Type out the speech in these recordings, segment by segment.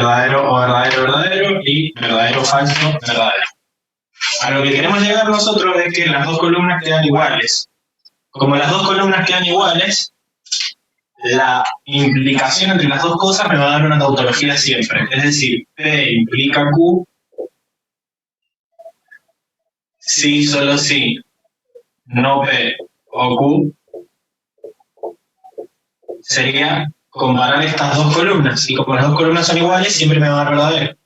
verdadero o verdadero, verdadero, y verdadero, falso, verdadero. A lo que queremos llegar nosotros es que las dos columnas quedan iguales. Como las dos columnas quedan iguales, la implicación entre las dos cosas me va a dar una tautología siempre. Es decir, P implica Q, si, solo si, no P o Q, sería comparar estas dos columnas. Y como las dos columnas son iguales, siempre me va a dar verdadero.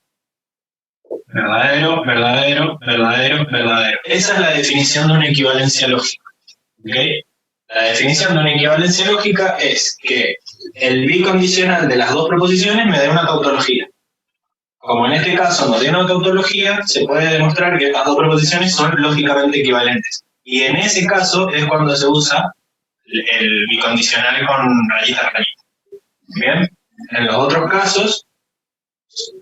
Verdadero, verdadero, verdadero, verdadero. Esa es la definición de una equivalencia lógica. ¿Okay? La definición de una equivalencia lógica es que el bicondicional de las dos proposiciones me dé una tautología. Como en este caso no tiene una tautología, se puede demostrar que estas dos proposiciones son lógicamente equivalentes. Y en ese caso es cuando se usa el bicondicional con rayita. Bien, en los otros casos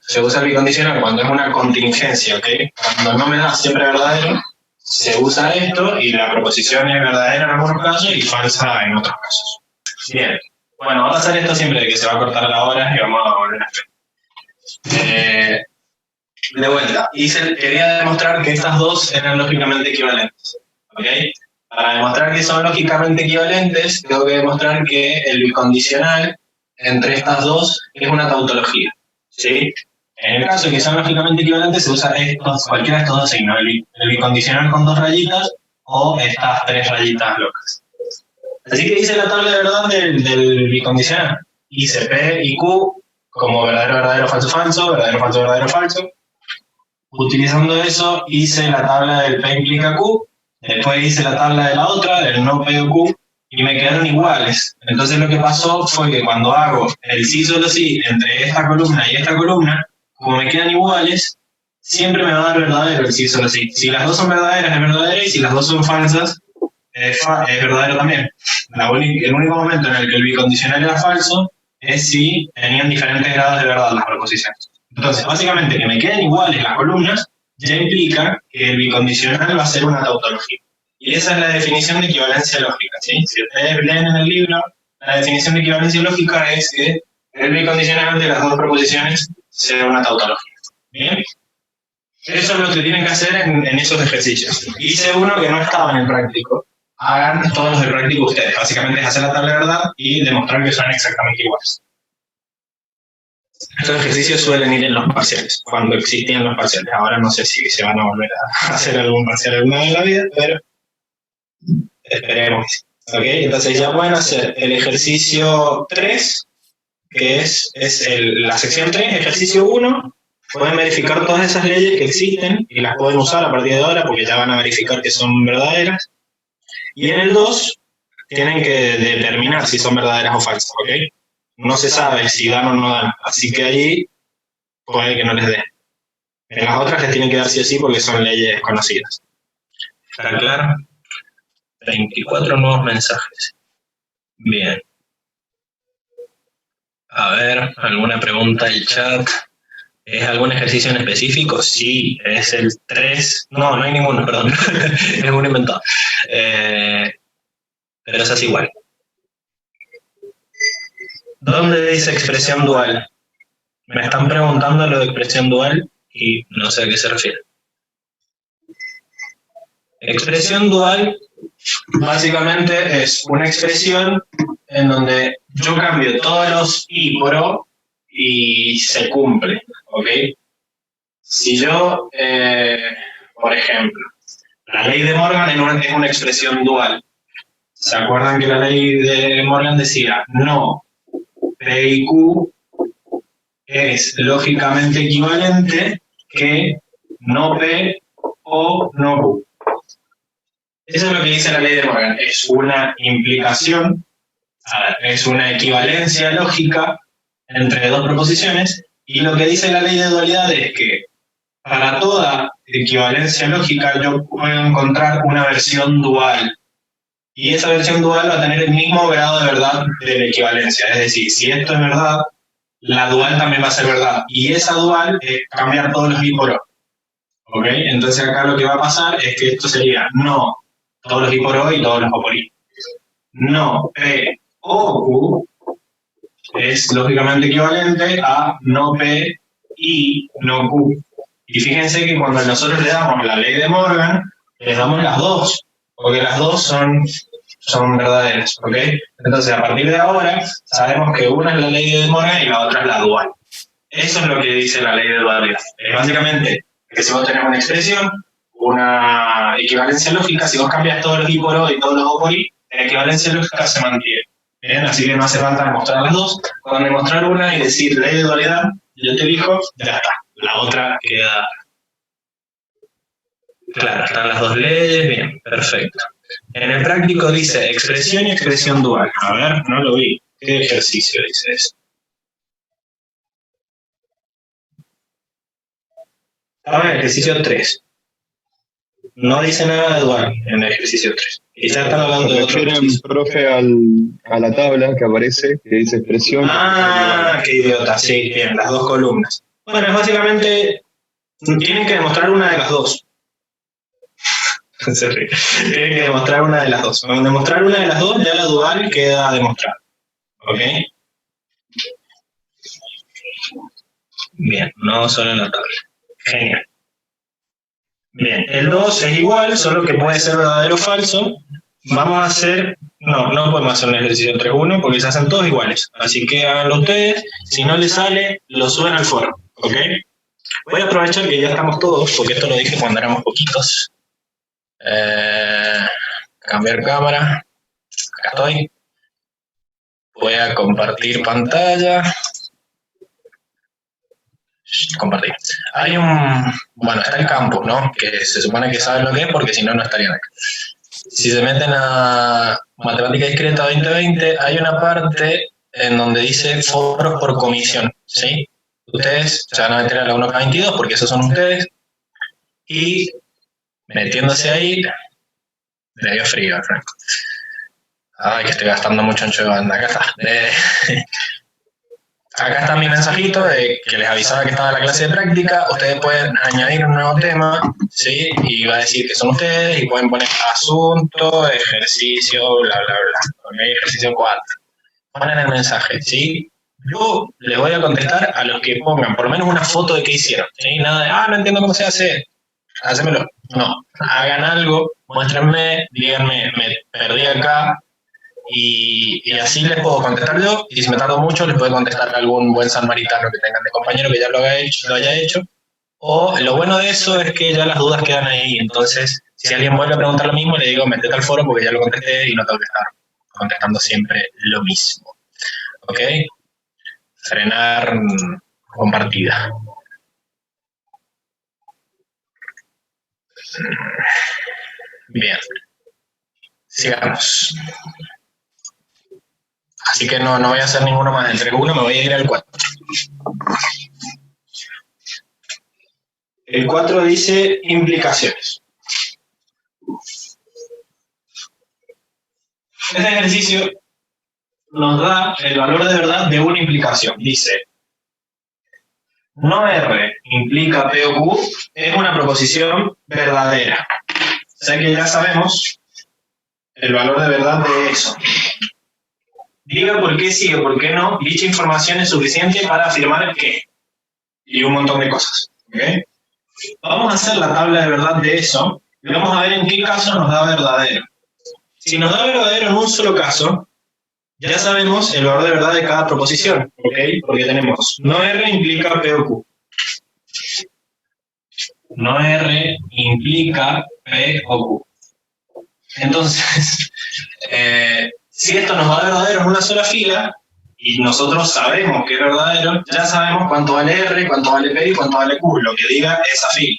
se usa el bicondicional cuando es una contingencia, ¿ok? Cuando no me da siempre verdadero, se usa esto y la proposición es verdadera en algunos casos y falsa en otros casos. Bien, bueno, va a pasar esto siempre de que se va a cortar la hora y vamos a volver a hacer. De vuelta, quería demostrar que estas dos eran lógicamente equivalentes, ¿ok? Para demostrar que son lógicamente equivalentes, tengo que demostrar que el bicondicional entre estas dos es una tautología, ¿sí? En el caso de que sean lógicamente equivalentes, se usa cualquiera de estos dos signos, el bicondicional con dos rayitas o estas tres rayitas locas. Así que hice la tabla de verdad del bicondicional. Hice P y Q como verdadero, verdadero, falso, falso, verdadero, falso, verdadero, falso. Utilizando eso, hice la tabla del P implica Q, después hice la tabla de la otra, del no P o Q, y me quedaron iguales. Entonces lo que pasó fue que cuando hago el sí solo sí entre esta columna y esta columna, como me quedan iguales, siempre me va a dar verdadero el sí solo sí. Si las dos son verdaderas es verdadero y si las dos son falsas es verdadero también. El único momento en el que el bicondicional era falso es si tenían diferentes grados de verdad las proposiciones. Entonces, básicamente, que me queden iguales las columnas ya implica que el bicondicional va a ser una tautología. Y esa es la definición de equivalencia lógica, ¿sí? Si ustedes leen en el libro, la definición de equivalencia lógica es que el bicondicional de las dos proposiciones sea una tautología. ¿Bien? Eso es lo que tienen que hacer en esos ejercicios. Hice uno que no estaba en el práctico. Hagan todos los del práctico ustedes. Básicamente es hacer la tabla de verdad y demostrar que son exactamente iguales. Estos ejercicios suelen ir en los parciales, cuando existían los parciales. Ahora no sé si se van a volver a hacer algún parcial alguna vez en la vida, pero esperemos. ¿Ok? Entonces ya pueden hacer el ejercicio 3, que es la sección 3, ejercicio 1. Pueden verificar todas esas leyes que existen y las pueden usar a partir de ahora porque ya van a verificar que son verdaderas. Y en el 2 tienen que determinar si son verdaderas o falsas, ¿ok? No se sabe si dan o no dan, así que ahí puede que no les den. En las otras les tienen que dar sí o sí porque son leyes conocidas. ¿Está claro? 24 nuevos mensajes. Bien. A ver, ¿alguna pregunta del chat? ¿Es algún ejercicio en específico? Sí, es el 3. No, no hay ninguno, perdón. Es un inventado. Pero eso es igual. ¿Dónde dice expresión dual? Me están preguntando lo de expresión dual y no sé a qué se refiere. Expresión dual básicamente es una expresión en donde yo cambio todos los i por o y se cumple, ¿ok? Si yo, por ejemplo, la ley de Morgan es una expresión dual. ¿Se acuerdan que la ley de Morgan decía no P y Q es lógicamente equivalente que no P o no Q? Eso es lo que dice la ley de Morgan. Es una implicación, es una equivalencia lógica entre dos proposiciones, y lo que dice la ley de dualidad es que para toda equivalencia lógica yo puedo encontrar una versión dual. Y esa versión dual va a tener el mismo grado de verdad de la equivalencia. Es decir, si esto es verdad, la dual también va a ser verdad. Y esa dual es cambiar todos los i por o. ¿Ok? Entonces acá lo que va a pasar es que esto sería no todos los i por o y todos los o por i. No P o Q es lógicamente equivalente a no P I, no Q. Y fíjense que cuando nosotros le damos la ley de Morgan, les damos las dos, porque las dos son verdaderas, ¿ok? Entonces, a partir de ahora, sabemos que una es la ley de Morgan y la otra es la dual. Eso es lo que dice la ley de dualidad. Es básicamente que si vos tenés una expresión, una equivalencia lógica, si vos cambias todos los I por O y todos los O por I, la equivalencia lógica se mantiene. Bien, así que no hace falta demostrar las dos. Con demostrar una y decir ley de dualidad, yo te elijo, ya está. La otra queda. Claro, están las dos leyes, bien, perfecto. En el práctico dice expresión y expresión dual. A ver, no lo vi. ¿Qué ejercicio dice eso? Estaba en el ejercicio 3. No dice nada de dual en el ejercicio 3. Quizás están hablando de otro ejercicio. Profe, a la tabla que aparece, que dice expresión. Ah, qué idiota, sí, bien, las dos columnas. Bueno, es básicamente, tienen que demostrar una de las dos. Tienen que demostrar una de las dos. Con demostrar una de las dos, ya la dual queda demostrada. ¿Ok? Bien, no solo en la tabla. Genial. Bien, el 2 es igual, solo que puede ser verdadero o falso. Vamos a hacer, no podemos hacer un ejercicio 3-1 porque se hacen todos iguales. Así que háganlo ustedes, si no les sale, lo suben al foro, ¿ok? Voy a aprovechar que ya estamos todos, porque esto lo dije cuando éramos poquitos. Cambiar cámara, acá estoy. Voy a compartir pantalla. Compartir. Hay bueno, está el campus, ¿no? Que se supone que saben lo que es porque si no, no estarían acá. Si se meten a Matemática Discreta 2020, hay una parte en donde dice foros por comisión, ¿sí? Ustedes se van a meter a la 1K22 porque esos son ustedes. Y metiéndose ahí, me dio frío, Franco. Ay, que estoy gastando mucho ancho de banda. Acá está. Acá está mi mensajito de que les avisaba que estaba la clase de práctica. Ustedes pueden añadir un nuevo tema, ¿sí? Y va a decir que son ustedes y pueden poner asunto, ejercicio, bla, bla, bla. ¿Ok? Ejercicio 4. Ponen el mensaje, ¿sí? Yo les voy a contestar a los que pongan por lo menos una foto de qué hicieron, ¿sí? Nada de, no entiendo cómo se hace, hácemelo. No, hagan algo, muéstrenme, díganme, me perdí acá, y así les puedo contestar yo, y si me tardo mucho les puedo contestar algún buen samaritano que tengan de compañero que ya lo haya hecho. O lo bueno de eso es que ya las dudas quedan ahí, entonces si alguien vuelve a preguntar lo mismo le digo métete al foro porque ya lo contesté y no tengo que estar contestando siempre lo mismo. ¿Ok? Frenar compartida. Bien. Sigamos. Así que no voy a hacer ninguno más. Entre uno me voy a ir al 4. El 4 dice implicaciones. Este ejercicio nos da el valor de verdad de una implicación. Dice, no R implica P o Q es una proposición verdadera. O sea que ya sabemos el valor de verdad de eso. Diga por qué sí o por qué no, dicha información es suficiente para afirmar que. Y un montón de cosas. ¿Okay? Vamos a hacer la tabla de verdad de eso y vamos a ver en qué caso nos da verdadero. Si nos da verdadero en un solo caso, ya sabemos el valor de verdad de cada proposición, ¿ok? Porque tenemos no R implica P o Q. No R implica P o Q. Entonces, si esto nos da verdadero en una sola fila, y nosotros sabemos que es verdadero, ya sabemos cuánto vale R, cuánto vale P y cuánto vale Q, lo que diga esa fila.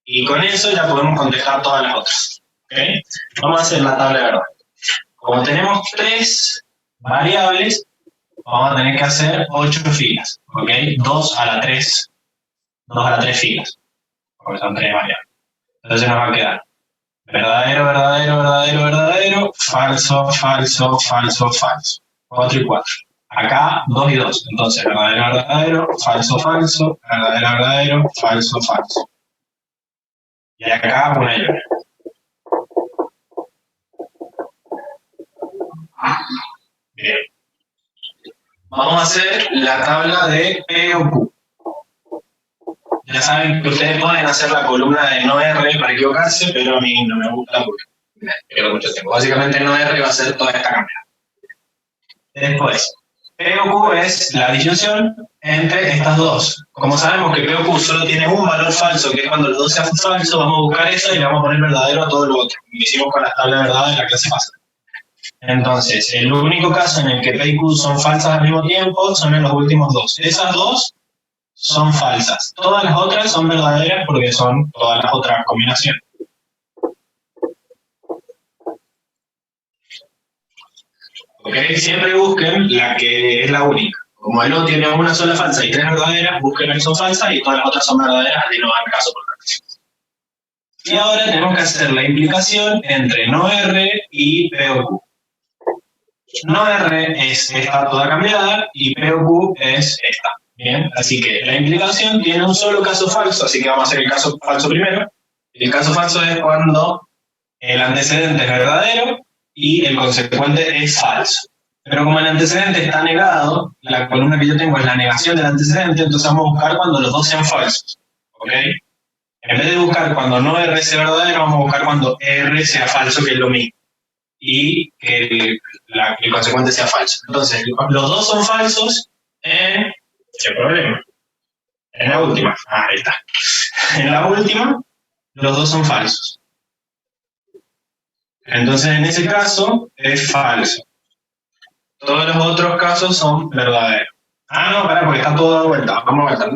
Y con eso ya podemos contestar todas las otras. ¿Okay? Vamos a hacer la tabla de verdad. Como tenemos 3 variables, vamos a tener que hacer 8 filas. ¿Ok? 2 a la 3 filas. Porque son 3 variables. Entonces nos va a quedar verdadero, verdadero, verdadero, verdadero, falso, falso, falso, falso. 4 y 4. Acá 2 y 2. Entonces verdadero, verdadero, falso, falso, verdadero, verdadero, falso, falso. Y acá una y una. Bien. Vamos a hacer la tabla de P o Q. Ya saben que ustedes pueden hacer la columna de no R para equivocarse, pero a mí no me gusta porque me pierdo mucho tiempo. Básicamente no R va a ser toda esta cantidad. Después, P o Q es la disyunción entre estas dos. Como sabemos que P o Q solo tiene un valor falso, que es cuando los dos sean falsos, vamos a buscar eso y le vamos a poner verdadero a todo lo otro. Lo hicimos con la tabla de verdad de la clase pasada. Entonces, el único caso en el que P y Q son falsas al mismo tiempo son en los últimos dos. Esas dos son falsas. Todas las otras son verdaderas porque son todas las otras combinaciones. ¿Ok? Siempre busquen la que es la única. Como el O tiene una sola falsa y tres verdaderas, busquen las que son falsas y todas las otras son verdaderas y no dan caso por caso. Y ahora tenemos que hacer la implicación entre no R y P o Q. No R es esta toda cambiada y P o Q es esta. Bien, así que la implicación tiene un solo caso falso, así que vamos a hacer el caso falso primero. El caso falso es cuando el antecedente es verdadero y el consecuente es falso. Pero como el antecedente está negado, la columna que yo tengo es la negación del antecedente, entonces vamos a buscar cuando los dos sean falsos. ¿Ok? En vez de buscar cuando no R sea verdadero, vamos a buscar cuando R sea falso, que es lo mismo. Y que el consecuente sea falso. Entonces, los dos son falsos en... ¿Qué problema? En la última. Ahí está. En la última, los dos son falsos. Entonces, en ese caso, es falso. Todos los otros casos son verdaderos. Ah, no, pará, porque está todo dado vuelta. Vamos a vuelta.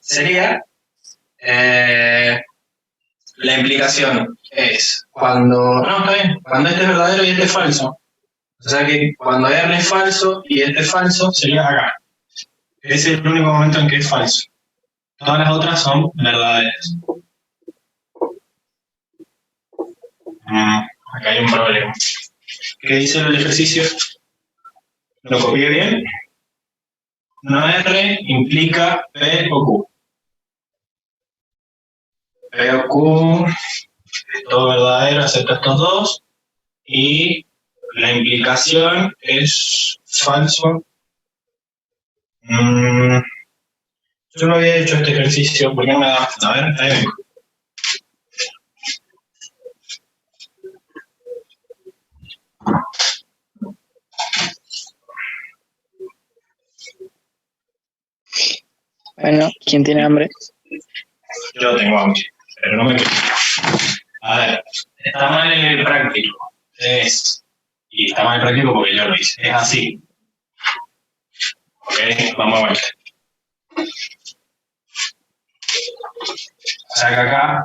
Sería... la implicación es cuando... No, está bien. Cuando este es verdadero y este es falso. O sea que cuando R es falso y este es falso, sería acá. Ese es el único momento en que es falso. Todas las otras son verdaderas. Acá hay un problema. ¿Qué dice el ejercicio? ¿Lo copié bien? No R implica P o Q. P o Q es todo verdadero excepto estos dos. Y la implicación es falso. Yo no había hecho este ejercicio, ¿por qué me da? A ver, ahí vengo. Bueno, ¿quién tiene hambre? Yo tengo hambre, pero no me quedo. A ver, está mal en el práctico. Y está mal en el práctico porque yo lo hice. Es así. Ok, vamos a ver. Saca acá.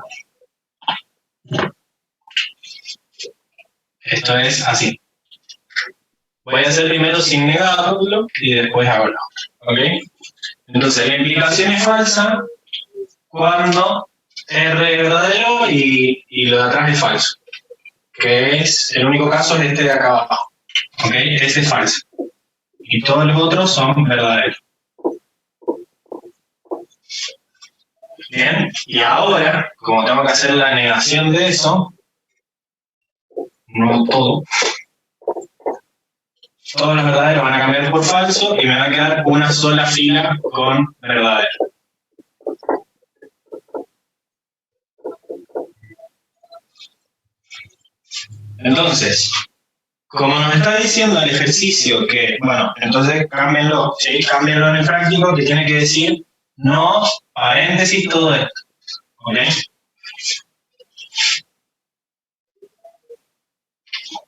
Esto es así. Voy a hacer primero sin negarlo y después hago lo otro. ¿Ok? Entonces, la implicación es falsa cuando R es verdadero y lo de atrás es falso. Que es, el único caso es este de acá abajo. ¿Ok? Ese es falso. Y todos los otros son verdaderos. Bien, y ahora, como tengo que hacer la negación de eso, no todo, todos los verdaderos van a cambiar por falso y me va a quedar una sola fila con verdadero. Entonces, como nos está diciendo el ejercicio que, bueno, entonces cámbienlo, ¿sí? Cámbienlo en el práctico, que tiene que decir no, paréntesis, todo esto. ¿Ok?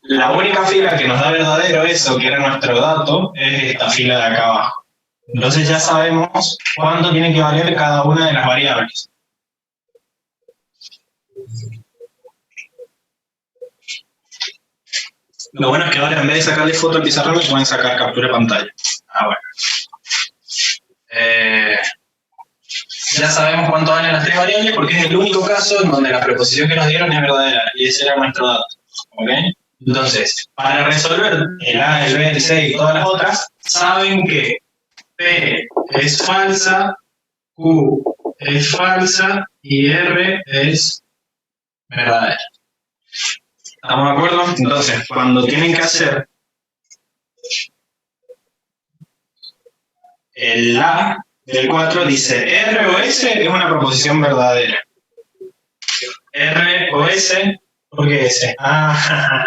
La única fila que nos da verdadero eso, que era nuestro dato, es esta fila de acá abajo. Entonces ya sabemos cuánto tiene que valer cada una de las variables. Lo bueno es que ahora en vez de sacarle foto al pizarrón, le pueden sacar captura de pantalla. Ah, bueno. Ya sabemos cuánto valen las tres variables porque es el único caso en donde la preposición que nos dieron es verdadera y ese era nuestro dato. ¿Ok? Entonces, para resolver el A, el B, el C y todas las otras, saben que P es falsa, Q es falsa y R es verdadera. ¿Estamos de acuerdo? Entonces, cuando tienen que hacer el A, del 4 dice R o S es una proposición verdadera. R o S, ¿por qué S? Ah,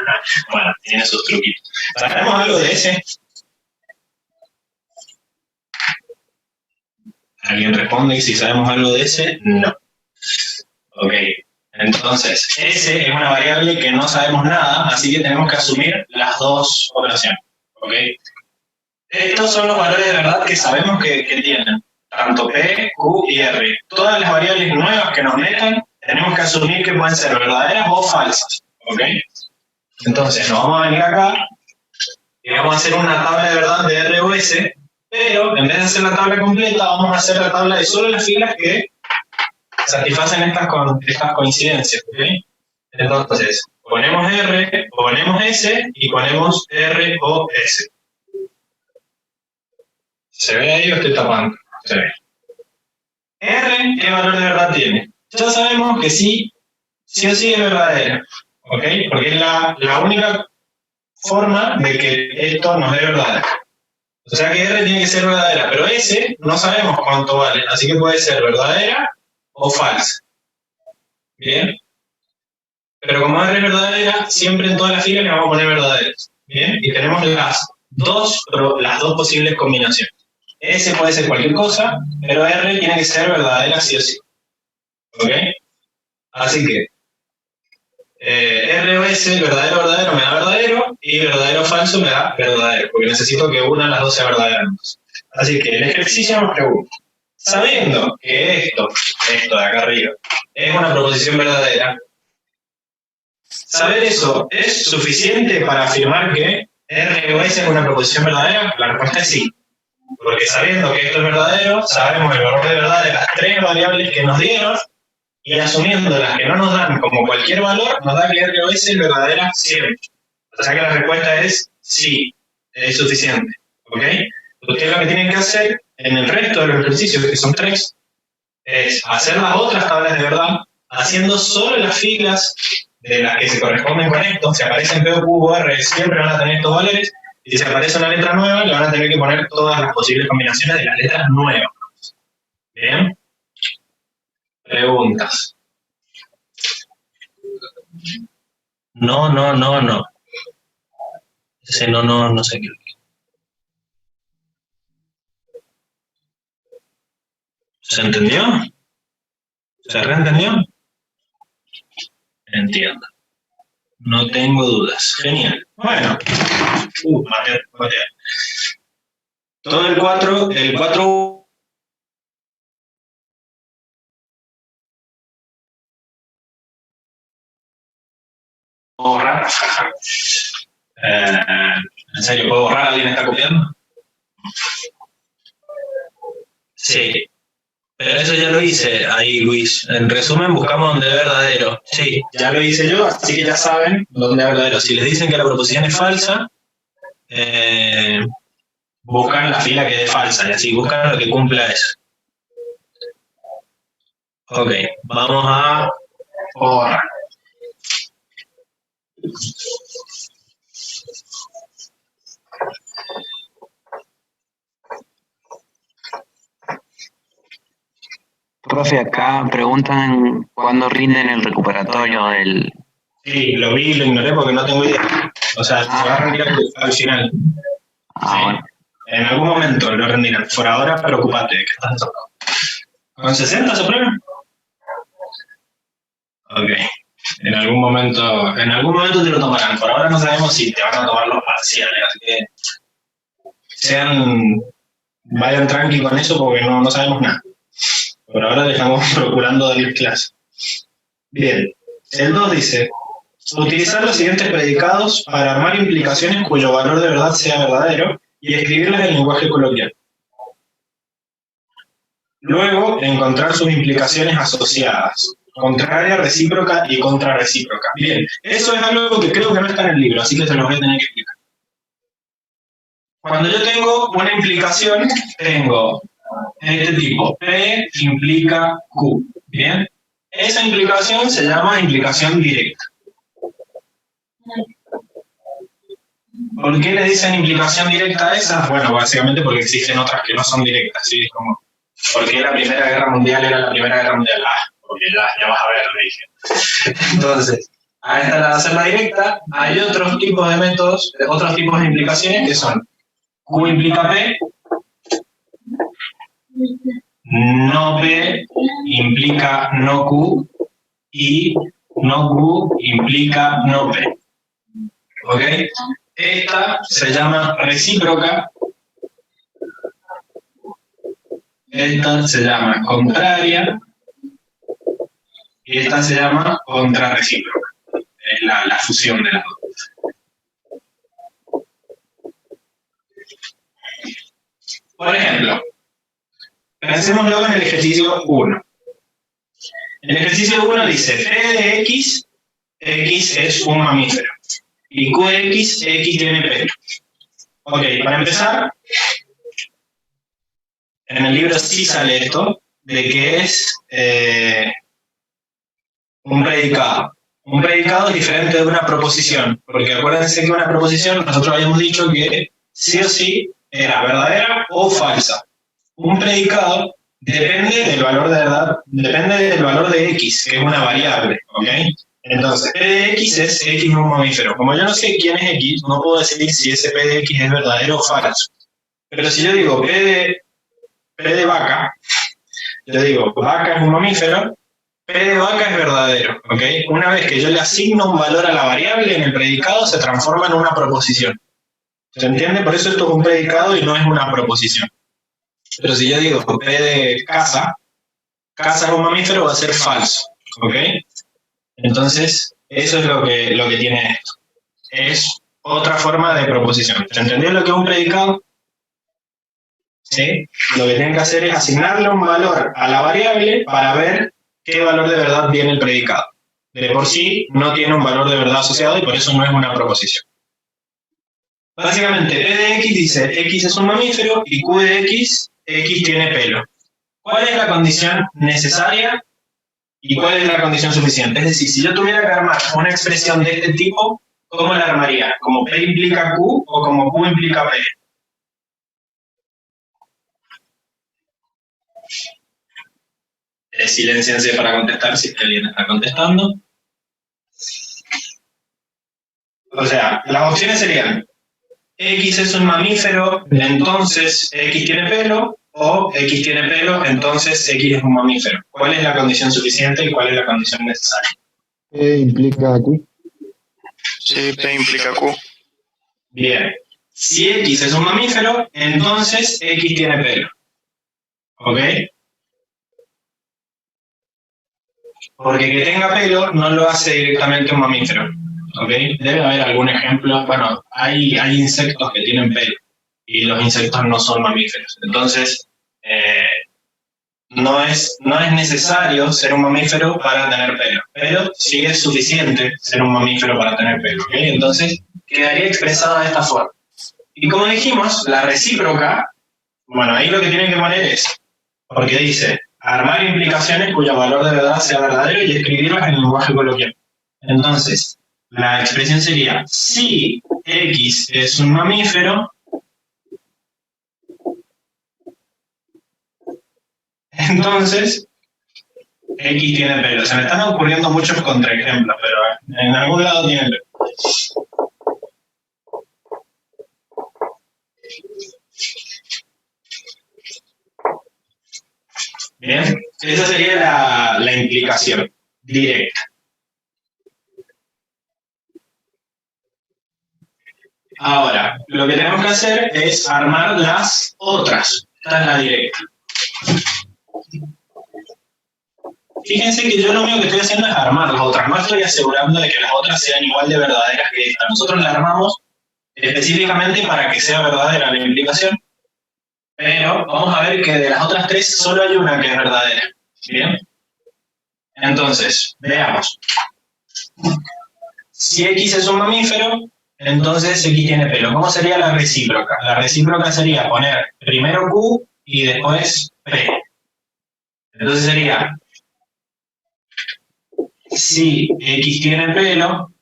bueno, tiene sus truquitos. ¿Sabemos algo de S? ¿Alguien responde y si sabemos algo de S? No. Ok. Entonces, S es una variable que no sabemos nada, así que tenemos que asumir las dos operaciones. ¿Ok? Estos son los valores de verdad que sabemos que tienen, tanto P, Q y R. Todas las variables nuevas que nos metan, tenemos que asumir que pueden ser verdaderas o falsas. ¿Ok? Entonces, nos vamos a venir acá y vamos a hacer una tabla de verdad de R o S, pero en vez de hacer la tabla completa, vamos a hacer la tabla de solo las filas que satisfacen estas coincidencias. ¿Ok? Entonces, ponemos R, ponemos S y ponemos R o S. ¿Se ve ahí o estoy tapando? Se ve. R, ¿qué valor de verdad tiene? Ya sabemos que sí o sí es verdadera. ¿Ok? Porque es la única forma de que esto nos dé verdad. O sea que R tiene que ser verdadera, pero S no sabemos cuánto vale, así que puede ser verdadera o falsa. ¿Bien? Pero como R es verdadera, siempre en todas las filas le vamos a poner verdaderas. ¿Bien? Y tenemos las dos posibles combinaciones. S puede ser cualquier cosa, pero R tiene que ser verdadera sí o sí. ¿Ok? Así que R o S, verdadero, verdadero, me da verdadero, y verdadero, falso, me da verdadero, porque necesito que una de las dos sea verdadera. Así que el ejercicio nos pregunta, sabiendo que esto de acá arriba, es una proposición verdadera, ¿saber eso es suficiente para afirmar que R o S es una proposición verdadera? La respuesta es sí. Porque sabiendo que esto es verdadero, sabemos el valor de verdad de las tres variables que nos dieron, y asumiendo las que no nos dan como cualquier valor, nos da que R o S es verdadera siempre. O sea que la respuesta es sí, es suficiente. ¿Ok? Ustedes lo que tienen que hacer en el resto de los ejercicios, que son 3, es hacer las otras tablas de verdad, haciendo solo las filas de las que se corresponden con esto. Si aparecen P, Q o R, siempre van a tener estos valores. Y si aparece una letra nueva, le van a tener que poner todas las posibles combinaciones de las letras nuevas. ¿Bien? Preguntas. No. Ese no sé qué. ¿Se entendió? ¿Se reentendió? Entiendo. No tengo dudas. Genial. Bueno. Mate. Todo el 4 borrar. ¿En serio puedo borrar? ¿Alguien está copiando? Sí. Pero eso ya lo hice ahí, Luis. En resumen, buscamos donde es verdadero. Sí, ya lo hice yo, así que ya saben dónde es verdadero. Si les dicen que la proposición es falsa, buscan la fila que es falsa y así buscan lo que cumpla eso. Ok, vamos a borrar. Profe, acá preguntan cuándo rinden el recuperatorio del... Sí, lo vi y lo ignoré porque no tengo idea. O sea, se va a rendir al final. Sí. Bueno. En algún momento lo rendirán. Por ahora, preocupate que estás desocupado. ¿Con 60 se prueba? Ok. En algún momento te lo tomarán. Por ahora no sabemos si te van a tomar los parciales, así que vayan tranqui con eso porque no sabemos nada. Por ahora dejamos procurando darles clase. Bien. El 2 dice, utilizar los siguientes predicados para armar implicaciones cuyo valor de verdad sea verdadero y escribirlas en lenguaje coloquial. Luego, encontrar sus implicaciones asociadas, contraria, recíproca y contrarrecíproca. Bien, eso es algo que creo que no está en el libro, así que se los voy a tener que explicar. Cuando yo tengo una implicación, tengo este tipo, P implica Q. Bien, esa implicación se llama implicación directa. ¿Por qué le dicen implicación directa a esas? Bueno, básicamente porque existen otras que no son directas, ¿sí? Como ¿Por qué la Primera Guerra Mundial era la Primera Guerra Mundial? Porque ya vas a ver, le dije. Entonces, a esta la de hacerla directa, hay otros tipos de métodos, otros tipos de implicaciones que son Q implica P, no P implica no Q y no Q implica no P. ¿Ok? Esta se llama recíproca, esta se llama contraria y esta se llama contrarrecíproca. Es la fusión de las dos. Por ejemplo, pensémoslo en el ejercicio 1. El ejercicio 1 dice P de X, X es un mamífero. Y QX, X tiene pelo. Ok, para empezar, en el libro sí sale esto, de que es un predicado. Un predicado es diferente de una proposición, porque acuérdense que una proposición, nosotros habíamos dicho que sí o sí era verdadera o falsa. Un predicado depende del valor de verdad, depende del valor de X, que es una variable, ¿ok? Entonces, P de X es X un mamífero. Como yo no sé quién es X, no puedo decir si ese P de X es verdadero o falso. Pero si yo digo P de vaca, yo digo vaca es un mamífero, P de vaca es verdadero, ¿ok? Una vez que yo le asigno un valor a la variable en el predicado, se transforma en una proposición. ¿Se entiende? Por eso esto es un predicado y no es una proposición. Pero si yo digo P de casa, casa es un mamífero, va a ser falso, ¿ok? Entonces, eso es lo que tiene esto. Es otra forma de proposición. ¿Se entendió lo que es un predicado? ¿Sí? Lo que tienen que hacer es asignarle un valor a la variable para ver qué valor de verdad tiene el predicado. De por sí no tiene un valor de verdad asociado y por eso no es una proposición. Básicamente, P de X dice X es un mamífero y Q de X, X tiene pelo. ¿Cuál es la condición necesaria y cuál es la condición suficiente? Es decir, si yo tuviera que armar una expresión de este tipo, ¿cómo la armaría? ¿Como P implica Q o como Q implica P? Silénciense para contestar si alguien está contestando. O sea, las opciones serían X es un mamífero, entonces X tiene pelo, o X tiene pelo, entonces X es un mamífero. ¿Cuál es la condición suficiente y cuál es la condición necesaria? P implica Q. Sí, P implica Q. Bien. Si X es un mamífero, entonces X tiene pelo. ¿Ok? Porque que tenga pelo no lo hace directamente un mamífero. ¿Ok? Debe haber algún ejemplo. Bueno, hay insectos que tienen pelo y los insectos no son mamíferos. Entonces, no es necesario ser un mamífero para tener pelo, pero sí es suficiente ser un mamífero para tener pelo. ¿Ok? Entonces, quedaría expresada de esta forma. Y como dijimos, la recíproca, bueno, ahí lo que tienen que poner es, porque dice, armar implicaciones cuyo valor de verdad sea verdadero y escribirlas en lenguaje coloquial. Entonces, la expresión sería, si X es un mamífero, entonces X tiene pelo. Se me están ocurriendo muchos contraejemplos, pero en algún lado tiene pelo. Bien, esa sería la implicación directa. Ahora, lo que tenemos que hacer es armar las otras. Esta es la directa. Fíjense que yo lo único que estoy haciendo es armar las otras. No estoy asegurando de que las otras sean igual de verdaderas que esta. Nosotros la armamos específicamente para que sea verdadera la implicación. Pero vamos a ver que de las otras tres solo hay una que es verdadera. ¿Bien? Entonces, veamos. Si X es un mamífero, entonces X tiene pelo. ¿Cómo sería la recíproca? La recíproca sería poner primero Q y después P. Entonces sería, si X tiene pelo,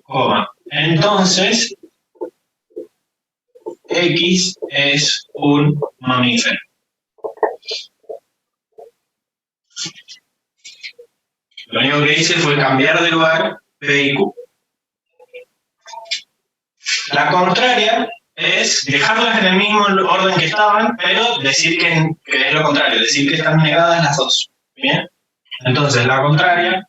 coma, entonces X es un mamífero. Lo único que hice fue cambiar de lugar P y Q. La contraria es dejarlas en el mismo orden que estaban, pero decir que es lo contrario, decir que están negadas las dos. ¿Bien? Entonces, la contraria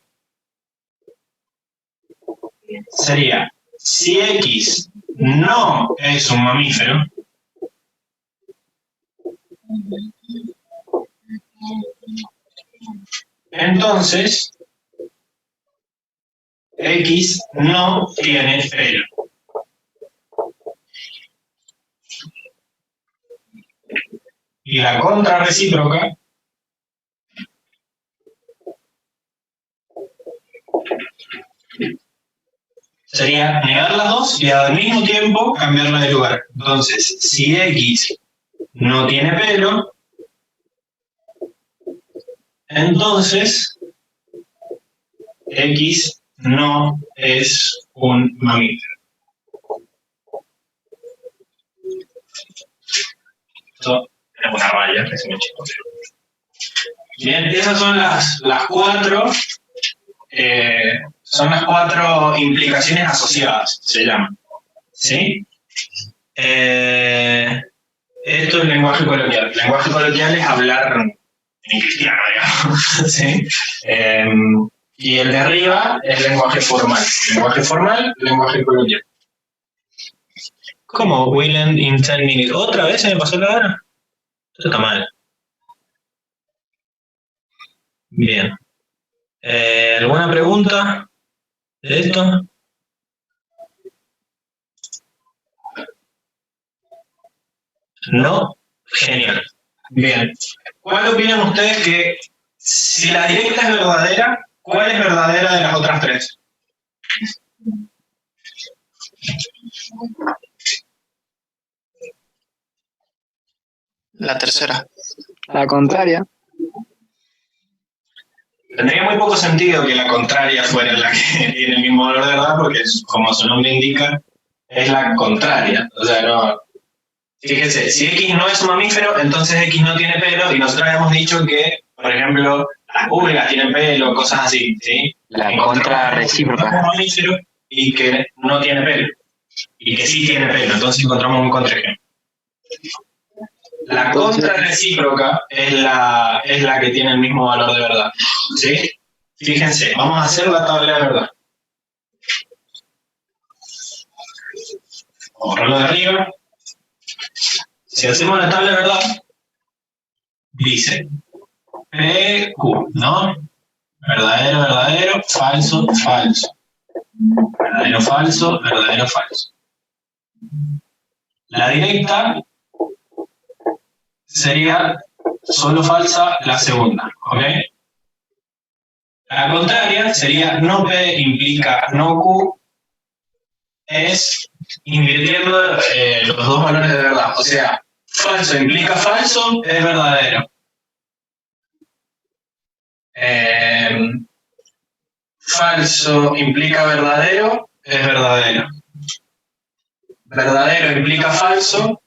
sería, si X no es un mamífero, entonces X no tiene pelo. Y la contrarrecíproca sería negar las dos y al mismo tiempo cambiarla de lugar. Entonces, si X no tiene pelo, entonces X no es un mamífero. Esto es una raya que se me chicotea. Bien, esas son las cuatro implicaciones asociadas, se llaman. ¿Sí? Esto es lenguaje coloquial. Lenguaje coloquial es hablar en cristiano, digamos. ¿Sí? Y el de arriba es lenguaje formal. Lenguaje formal, lenguaje coloquial. ¿Cómo? Will end in 10 minutes. ¿Otra vez se me pasó la gana? Esto está mal. Bien. ¿Alguna pregunta de esto? ¿No? Genial. Bien. ¿Cuál opinan ustedes que si la directa es verdadera, cuál es verdadera de las otras tres? La tercera. La contraria. Tendría muy poco sentido que la contraria fuera la que tiene el mismo valor de verdad, porque como su nombre indica, es la contraria. O sea, no. Fíjense, si X no es un mamífero, entonces X no tiene pelo, y nosotros habíamos dicho que, por ejemplo, las pulgas tienen pelo, cosas así, ¿sí? La contrarrecíproca. Un mamífero y que no tiene pelo, y que sí tiene pelo, entonces encontramos un contraejemplo. La contrarrecíproca es la que tiene el mismo valor de verdad, ¿sí? Fíjense, vamos a hacer la tabla de verdad. Vamos a borrarlo de arriba. Si hacemos la tabla de verdad, dice PQ, ¿no? Verdadero, verdadero, falso, falso. Verdadero, falso, verdadero, falso. La directa sería solo falsa la segunda, ¿ok? La contraria sería no P implica no Q, es invirtiendo los dos valores de verdad. O sea, falso implica falso, es verdadero. Falso implica verdadero, es verdadero. Verdadero implica falso,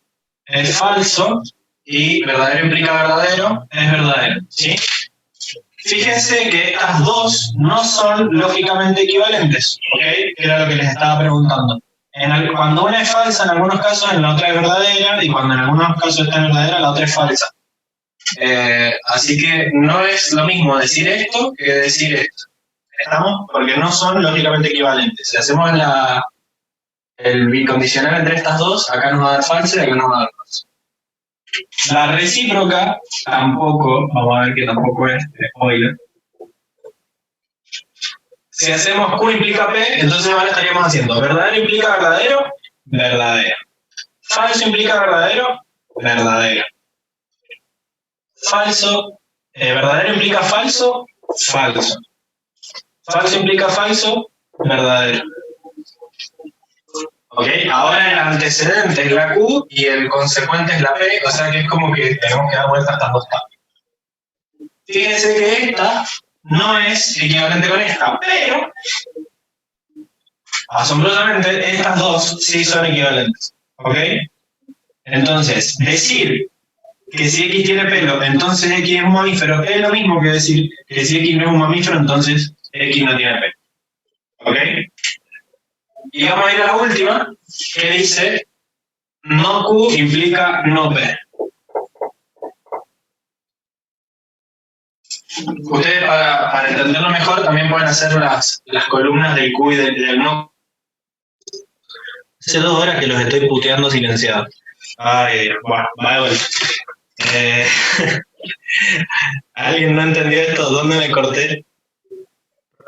es falso. Y verdadero implica verdadero, es verdadero. ¿Sí? Fíjense que estas dos no son lógicamente equivalentes, ¿ok? Era lo que les estaba preguntando. Cuando una es falsa, en algunos casos, en la otra es verdadera, y cuando en algunos casos está verdadera, la otra es falsa. Así que no es lo mismo decir esto que decir esto. ¿Estamos? Porque no son lógicamente equivalentes. Si hacemos el bicondicional entre estas dos, acá nos va a dar falso y acá nos va a dar falso. La recíproca tampoco, vamos a ver que tampoco es spoiler. Si hacemos Q implica P, entonces ahora estaríamos haciendo verdadero implica verdadero, verdadero. Falso implica verdadero, verdadero. Falso, verdadero implica falso, falso. Falso implica falso, verdadero. ¿Ok? Ahora el antecedente es la Q y el consecuente es la P, o sea que es como que tenemos que dar vuelta a estas dos tablas. Fíjense que esta no es equivalente con esta, pero asombrosamente estas dos sí son equivalentes. ¿Ok? Entonces, decir que si X tiene pelo, entonces X es un mamífero, es lo mismo que decir que si X no es un mamífero, entonces X no tiene pelo. ¿Ok? Y vamos a ir a la última, que dice no Q implica no P. Ustedes, para entenderlo mejor, también pueden hacer las columnas del Q y del no. Hace 2 horas que los estoy puteando silenciados. Ay, bueno, va de vuelta. ¿Alguien no entendió esto? ¿Dónde me corté?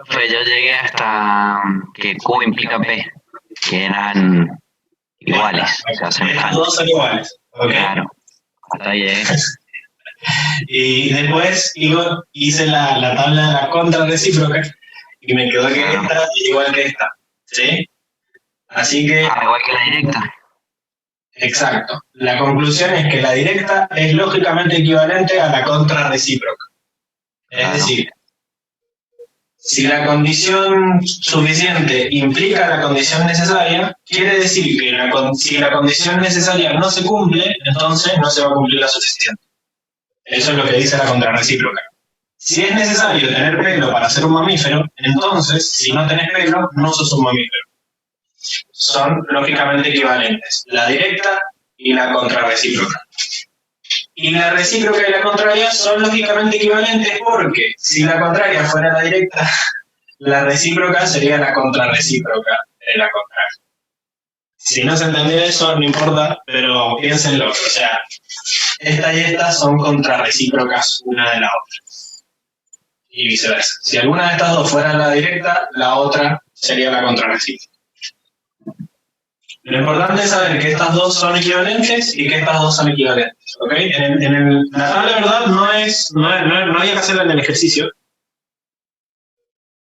Pues yo llegué hasta que Q implica P, que eran iguales, o sea, Estas semejantes. dos son iguales. ¿Ok? Claro, hasta ahí llegué. Y después hice la tabla de la contrarrecíproca y me quedó que esta es igual que esta. ¿Sí? Así que, Igual que la directa. exacto. La conclusión es que la directa es lógicamente equivalente a la contrarrecíproca. Es decir, si la condición suficiente implica la condición necesaria, quiere decir que si la condición necesaria no se cumple, entonces no se va a cumplir la suficiente. Eso es lo que dice la contrarrecíproca. Si es necesario tener pelo para ser un mamífero, entonces, si no tenés pelo, no sos un mamífero. Son lógicamente equivalentes, la directa y la contrarrecíproca. Y la recíproca y la contraria son lógicamente equivalentes porque si la contraria fuera la directa, la recíproca sería la contrarrecíproca de la contraria. Si no se entendió eso, no importa, pero piénsenlo. O sea, esta y esta son contrarrecíprocas una de la otra. Y viceversa. Si alguna de estas dos fuera la directa, la otra sería la contrarrecíproca. Lo importante es saber que estas dos son equivalentes y que estas dos son equivalentes. ¿Ok? La tabla de verdad no había que hacerla en el ejercicio.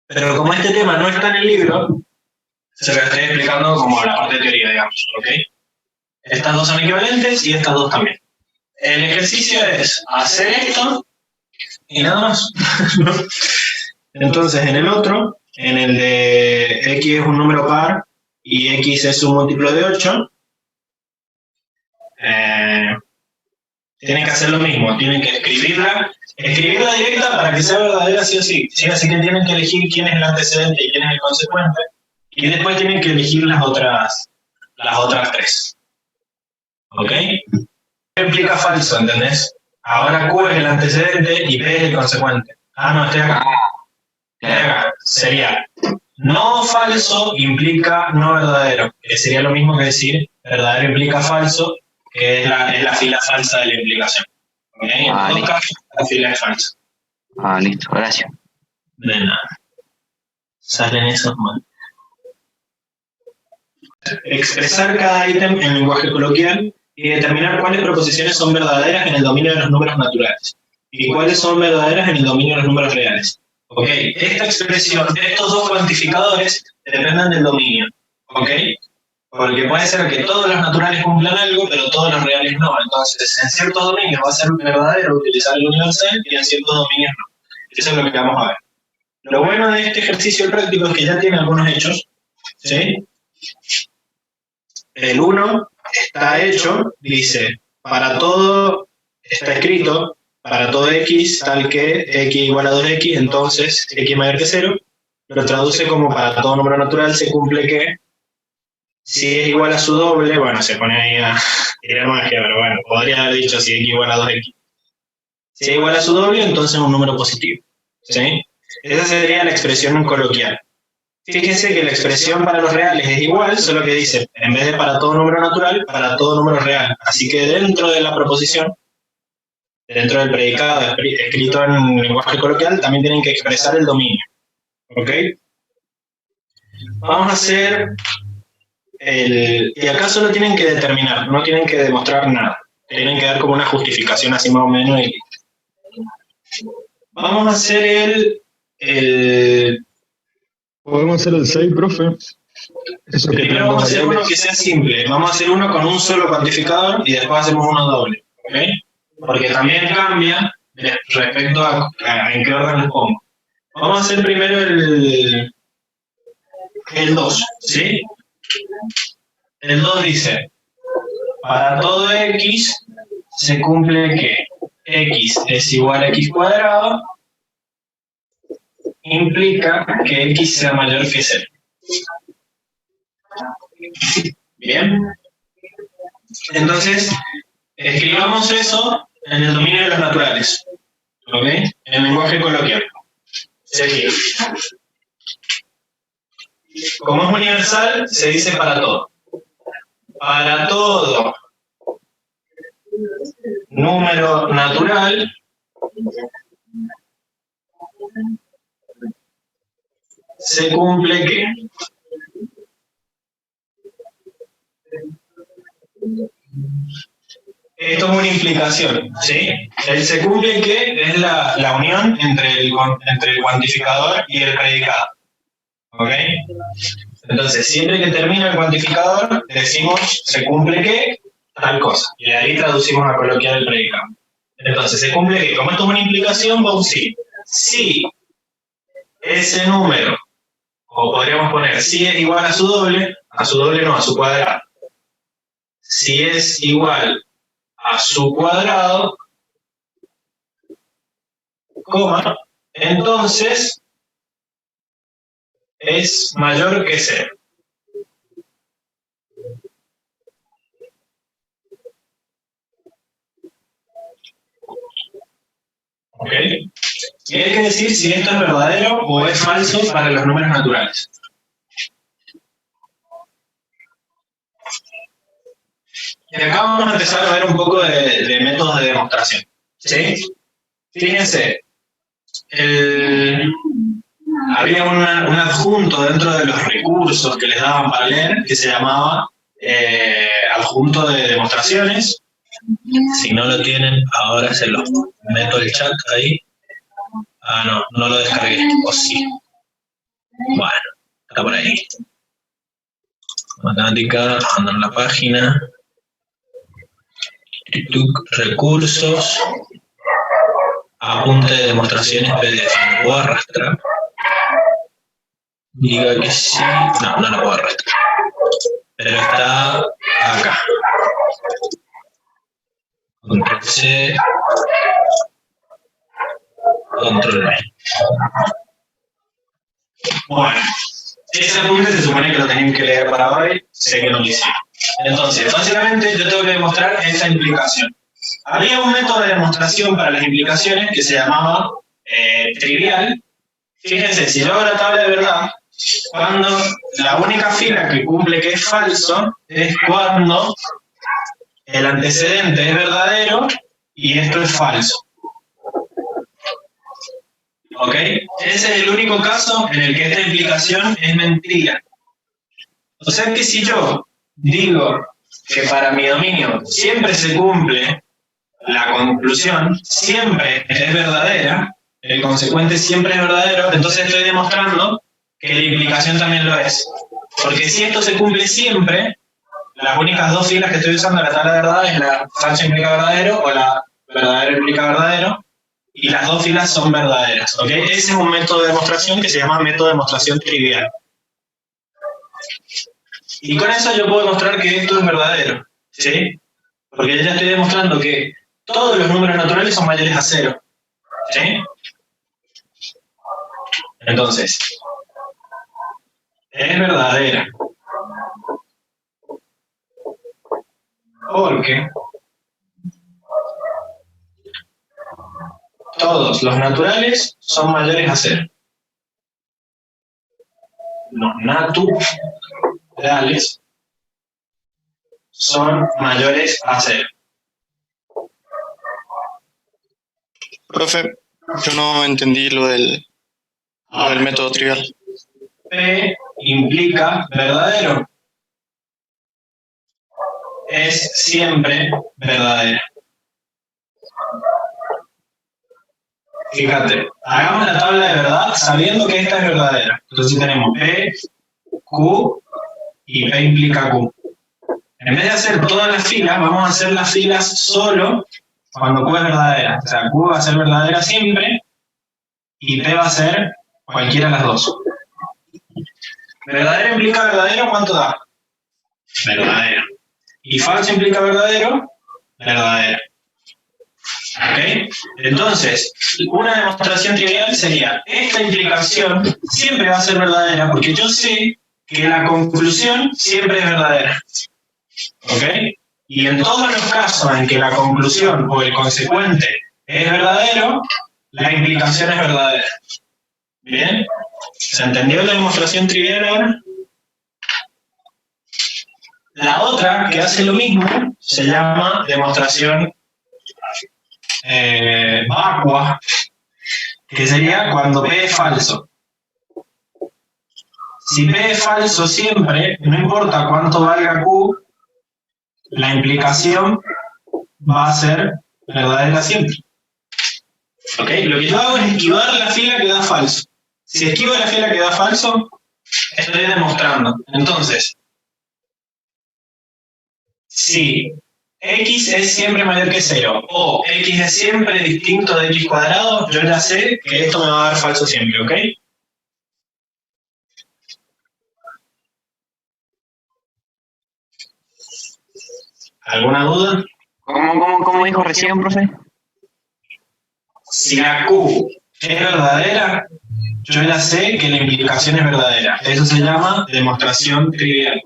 Pero como este tema no está en el libro, se lo estoy explicando como la parte de teoría, digamos. ¿Ok? Estas dos son equivalentes y estas dos también. El ejercicio es hacer esto y nada más. Entonces, en el otro, en el de X es un número par y X es un múltiplo de 8, tienen que hacer lo mismo, tienen que escribirla directa para que sea verdadera sí o sí. ¿Sí? Así que tienen que elegir quién es el antecedente y quién es el consecuente, y después tienen que elegir las otras 3. ¿Ok? Implica falso, ¿entendés? Ahora Q es el antecedente y P es el consecuente. Ah, no, estoy acá. Sería no falso implica no verdadero, que sería lo mismo que decir verdadero implica falso, que es la fila falsa de la implicación. ¿Okay? En todo caso, la fila es falsa. Listo, gracias. De nada. Salen esos mal. Expresar cada ítem en lenguaje coloquial y determinar cuáles proposiciones son verdaderas en el dominio de los números naturales y cuáles son verdaderas en el dominio de los números reales. ¿Ok? Esta expresión, estos dos cuantificadores dependen del dominio. ¿Ok? Porque puede ser que todos los naturales cumplan algo, pero todos los reales no. Entonces, en ciertos dominios va a ser verdadero utilizar el universal y en ciertos dominios no. Eso es lo que vamos a ver. Lo bueno de este ejercicio práctico es que ya tiene algunos hechos. ¿Sí? El 1 está hecho, dice, para todo está escrito, para todo x tal que x igual a 2x, entonces x mayor que 0, lo traduce como para todo número natural se cumple que si es igual a su doble, bueno, se pone ahí a tirar magia, pero bueno, podría haber dicho si x igual a 2x. Si es igual a su doble, entonces es un número positivo. ¿Sí? Esa sería la expresión coloquial. Fíjense que la expresión para los reales es igual, solo que dice, en vez de para todo número natural, para todo número real. Así que dentro de la proposición, dentro del predicado escrito en lenguaje coloquial, también tienen que expresar el dominio. ¿Ok? Vamos a hacer y acá solo tienen que determinar, no tienen que demostrar nada. Tienen que dar como una justificación así más o menos. Vamos a hacer ¿Podemos hacer el 6, profe? Eso que primero vamos a hacer uno que sea simple. Vamos a hacer uno con un solo cuantificador y después hacemos uno doble. ¿Ok? Porque también cambia respecto a en qué orden los pongo. Vamos a hacer primero el 2, ¿sí? El 2 dice, para todo x se cumple que x es igual a x cuadrado, implica que x sea mayor que 0. Bien. Entonces, escribamos eso en el dominio de los naturales. ¿Ok? En lenguaje coloquial. Seguir. Como es universal, se dice para todo. Para todo número natural se cumple que esto es una implicación, ¿sí? El se cumple que es la unión entre el cuantificador y el predicado. ¿Ok? Entonces, siempre que termina el cuantificador, decimos se cumple que tal cosa. Y de ahí traducimos a coloquial el predicado. Entonces, se cumple que, como esto es una implicación, vamos sí. Si ese número, o podríamos poner si es igual a su doble no, a su cuadrado. Si es igual a su cuadrado, coma, entonces es mayor que 0. ¿Ok? Y hay que decir si esto es verdadero o es falso para los números naturales. Y acá vamos a empezar a ver un poco de métodos de demostración. ¿Sí? Fíjense, había un adjunto dentro de los recursos que les daban para leer que se llamaba adjunto de demostraciones. Si no lo tienen, ahora se los meto el chat ahí. Ah, no, no lo descargué. O sí. Bueno, está por ahí. Matemática, ando en la página. Recursos. Apunte de demostraciones PDF. ¿Lo puedo arrastrar? Diga que sí. No, no lo puedo arrastrar. Pero está acá. Control C. Control V. Bueno, ese apunte se supone que lo tenían que leer para hoy, sé que no lo hicieron. Entonces, básicamente yo tengo que demostrar esa implicación. Había un método de demostración para las implicaciones que se llamaba trivial. Fíjense, si yo hago la tabla de verdad, cuando la única fila que cumple que es falso es cuando el antecedente es verdadero y esto es falso. ¿Ok? Ese es el único caso en el que esta implicación es mentira. O sea que si yo digo que para mi dominio siempre se cumple la conclusión, siempre es verdadera, el consecuente siempre es verdadero, entonces estoy demostrando que la implicación también lo es. Porque si esto se cumple siempre, las únicas dos filas que estoy usando en la tabla de verdad es la falso implica verdadero o la verdadero implica verdadero, y las dos filas son verdaderas. ¿Ok? Ese es un método de demostración que se llama método de demostración trivial. Y con eso yo puedo demostrar que esto es verdadero. ¿Sí? Porque yo ya estoy demostrando que todos los números naturales son mayores a 0. ¿Sí? Entonces, es verdadera. Porque todos los naturales son mayores a 0. Los naturales son mayores a 0. Profe, yo no entendí lo del método trivial. P implica verdadero. Es siempre verdadera. Fíjate, hagamos la tabla de verdad sabiendo que esta es verdadera. Entonces tenemos P, Q y P implica Q. En vez de hacer todas las filas, vamos a hacer las filas solo cuando Q es verdadera. O sea, Q va a ser verdadera siempre y P va a ser cualquiera de las dos. ¿Verdadero implica verdadero? ¿Cuánto da? Verdadero. y falso implica verdadero, verdadero. ¿Ok? Entonces, una demostración trivial sería, esta implicación siempre va a ser verdadera porque yo sé que la conclusión siempre es verdadera. ¿Ok? Y en todos los casos en que la conclusión o el consecuente es verdadero, la implicación es verdadera. ¿Bien? ¿Se entendió la demostración trivial ahora? La otra, que hace lo mismo, se llama demostración vacua, que sería cuando P es falso. Si P es falso siempre, no importa cuánto valga Q, la implicación va a ser verdadera siempre. ¿Ok? Lo que yo hago es esquivar la fila que da falso. Si esquivo la fila que da falso, estoy demostrando. Entonces, si x es siempre mayor que 0 o x es siempre distinto de x cuadrado, yo ya sé que esto me va a dar falso siempre, ¿ok? ¿Alguna duda? ¿Cómo dijo recién, profe? Si la Q es verdadera, yo ya sé que la implicación es verdadera. Eso se llama demostración trivial.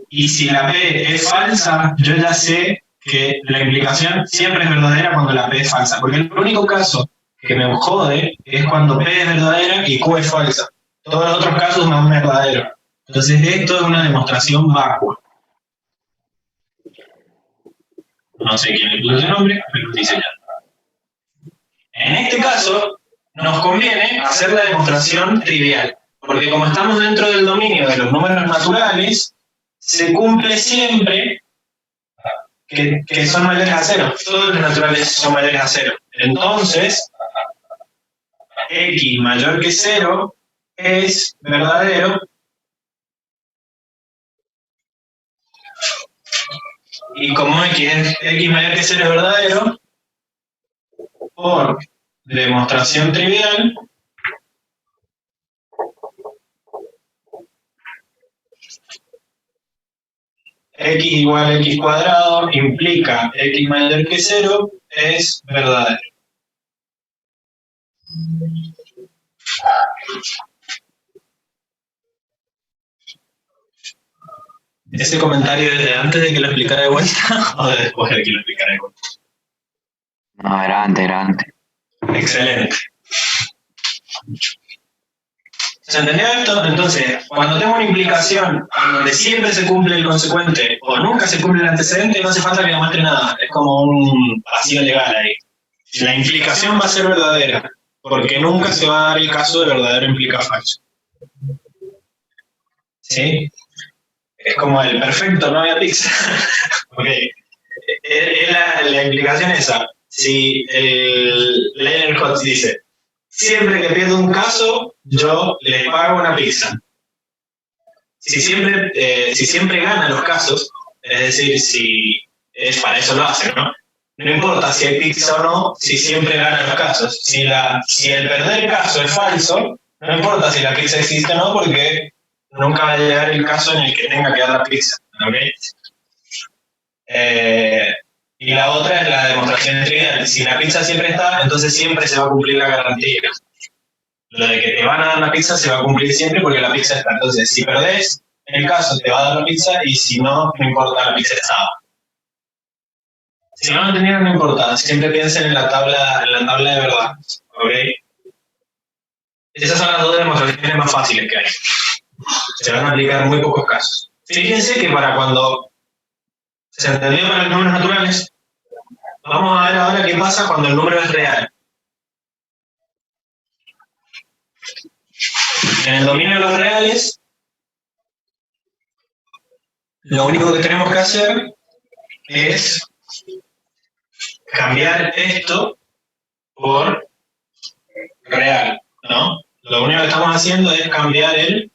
Y si la P es falsa, yo ya sé que la implicación siempre es verdadera cuando la P es falsa. Porque el único caso que me jode es cuando P es verdadera y Q es falsa. Todos los otros casos no es verdadero. Entonces esto es una demostración vacua. No sé quién le puso ese nombre, pero lo dice ya. En este caso, nos conviene hacer la demostración trivial. Porque como estamos dentro del dominio de los números naturales, se cumple siempre que son mayores a 0. Todos los naturales son mayores a 0. Entonces, x mayor que 0 es verdadero y como x mayor que 0 es verdadero, por demostración trivial, x igual a x cuadrado implica x mayor que 0 es verdadero. ¿Ese comentario es de antes de que lo explicara de vuelta o de después de que lo explicara de vuelta? No, era antes. Excelente. ¿Se entendió esto? Entonces, cuando tengo una implicación en donde siempre se cumple el consecuente o nunca se cumple el antecedente, no hace falta que demuestre nada. Es como un vacío legal ahí. La implicación va a ser verdadera, porque nunca se va a dar el caso de verdadero implica falso. ¿Sí? Es como el perfecto, no había pizza. Ok. Es la implicación esa. Si Leonard Hotz dice, siempre que pierdo un caso, yo les pago una pizza. Si siempre gana los casos, es decir, si es para eso lo hacen, ¿no? No importa si hay pizza o no, si siempre gana los casos. Si el perder caso es falso, no importa si la pizza existe o no, porque nunca va a llegar el caso en el que tenga que dar la pizza. ¿Okay? Y la otra es la demostración trivial. Si la pizza siempre está, entonces siempre se va a cumplir la garantía. Lo de que te van a dar la pizza se va a cumplir siempre porque la pizza está. Entonces, si perdés el caso, te va a dar la pizza y si no, no importa, la pizza está. Si no lo entendieron, no importa. Siempre piensen en la tabla de verdad. ¿Ok? Esas son las dos demostraciones más fáciles que hay. Se van a aplicar en muy pocos casos. Fíjense que para cuando se entendió para los números naturales, vamos a ver ahora qué pasa cuando el número es real. En el dominio de los reales, lo único que tenemos que hacer es cambiar esto por real, ¿no? Lo único que estamos haciendo es cambiar el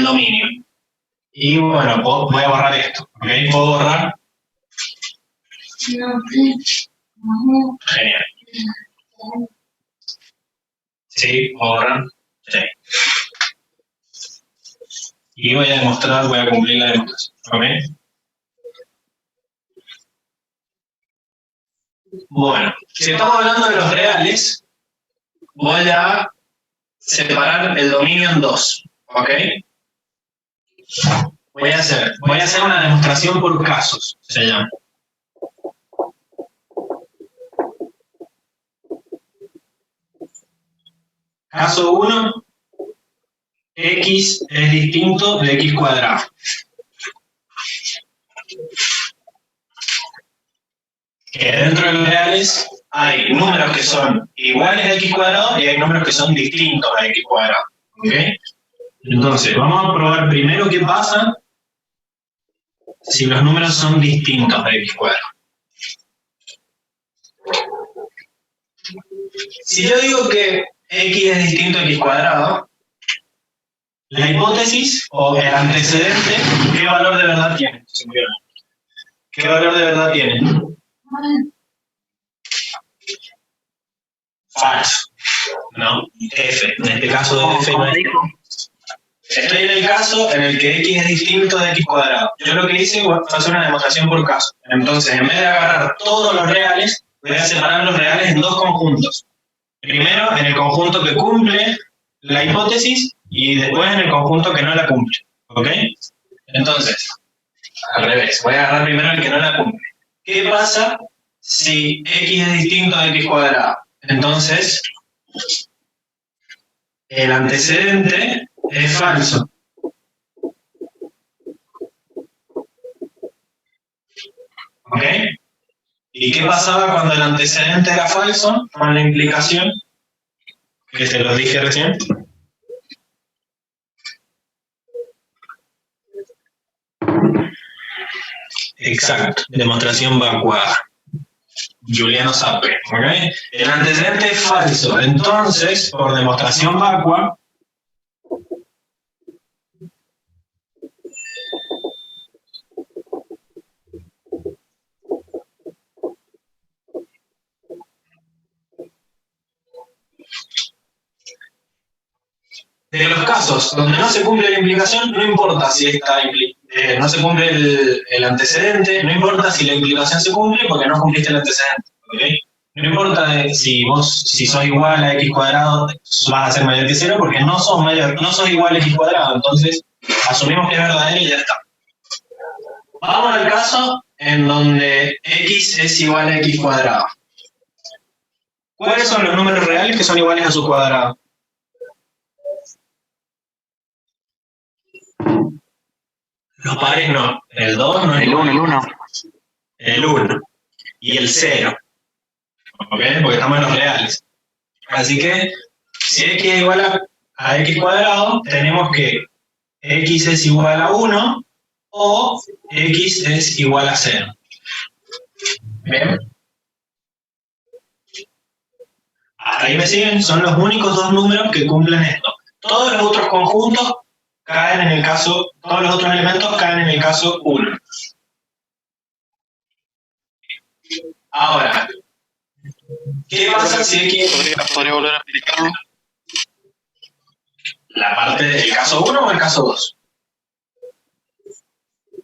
dominio. Y bueno, voy a borrar esto, ¿ok? Puedo borrar Genial. Sí, borran. Sí. Y voy a demostrar, voy a cumplir la demostración. ¿Ok? Bueno, si estamos hablando de los reales, voy a separar el dominio en dos. ¿Ok? Voy a hacer una demostración por casos, se llama. Caso 1, x es distinto de x cuadrado. Que dentro de los reales hay números que son iguales a x cuadrado y hay números que son distintos a x cuadrado. ¿Ok? Entonces, vamos a probar primero qué pasa si los números son distintos a x cuadrado. Si yo digo que x es distinto a x cuadrado, la hipótesis o el antecedente, ¿qué valor de verdad tiene? ¿Qué valor de verdad tiene? Falso. ¿No? F. En este caso F no es. Estoy en el caso en el que x es distinto de x cuadrado. Yo lo que hice fue hacer una demostración por caso. Entonces, en vez de agarrar todos los reales, voy a separar los reales en dos conjuntos. Primero, en el conjunto que cumple la hipótesis y después en el conjunto que no la cumple. ¿Ok? Entonces, al revés. Voy a agarrar primero el que no la cumple. ¿Qué pasa si x es distinto de x cuadrado? Entonces, el antecedente es falso. ¿Ok? ¿Y qué pasaba cuando el antecedente era falso? Con la implicación, que se los dije recién. Exacto, demostración vacuada. Juliano Sape. ¿Ok? El antecedente es falso. Entonces, por demostración vacua, de los casos donde no se cumple la implicación, no importa si no se cumple el antecedente, no importa si la implicación se cumple porque no cumpliste el antecedente. ¿Okay? No importa si sos igual a x cuadrado, vas a ser mayor que 0 porque no sos igual a x cuadrado. Entonces, asumimos que es verdadero y ya está. Vamos al caso en donde x es igual a x cuadrado. ¿Cuáles son los números reales que son iguales a su cuadrado? Los pares no. El 2 no es El 1, el 1. El 1. Y el 0. ¿Ok? Porque estamos en los reales. Así que, si x es igual a x cuadrado, tenemos que x es igual a 1 o x es igual a 0. ¿Bien? Hasta ahí me siguen, son los únicos dos números que cumplen esto. Todos los otros conjuntos caen en el caso, todos los otros elementos caen en el caso 1. Ahora, ¿qué pasa si x... ¿Podría volver a explicarlo? ¿La parte del caso 1 o el caso 2?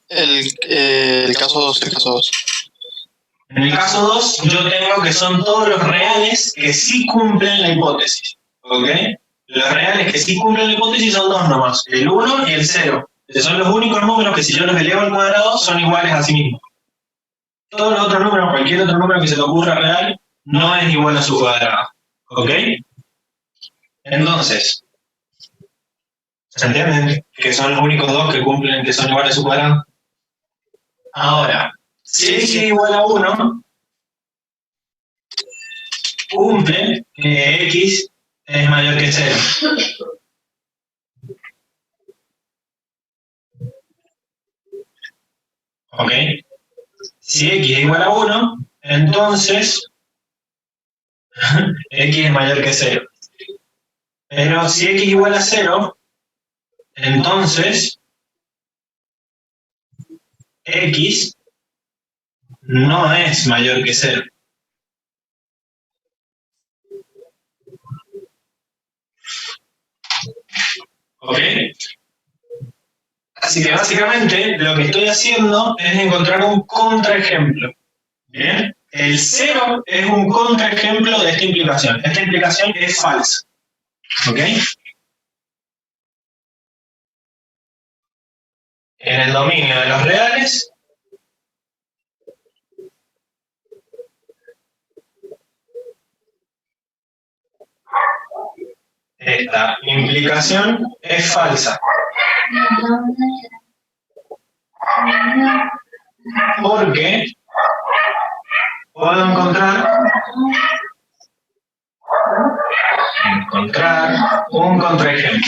El caso 2, el caso 2. En el caso 2, yo tengo que son todos los reales que sí cumplen la hipótesis. ¿Ok? Los reales que sí cumplen la hipótesis son dos nomás, el 1 y el 0. Esos son los únicos números que si yo los elevo al cuadrado son iguales a sí mismos. Todos los otros números, cualquier otro número que se le ocurra real, no es igual a su cuadrado. ¿Ok? Entonces, ¿se entienden? Que son los únicos dos que cumplen, que son iguales a su cuadrado. Ahora, si x es igual a 1, cumple que x es mayor que 0. ¿Ok? Si x es igual a 1, entonces x es mayor que 0. Pero si x es igual a 0, entonces x no es mayor que 0. ¿Ok? Así que básicamente lo que estoy haciendo es encontrar un contraejemplo. ¿Bien? El 0 es un contraejemplo de esta implicación. Esta implicación es falsa. ¿Ok? En el dominio de los reales, esta implicación es falsa. Porque puedo encontrar un contraejemplo.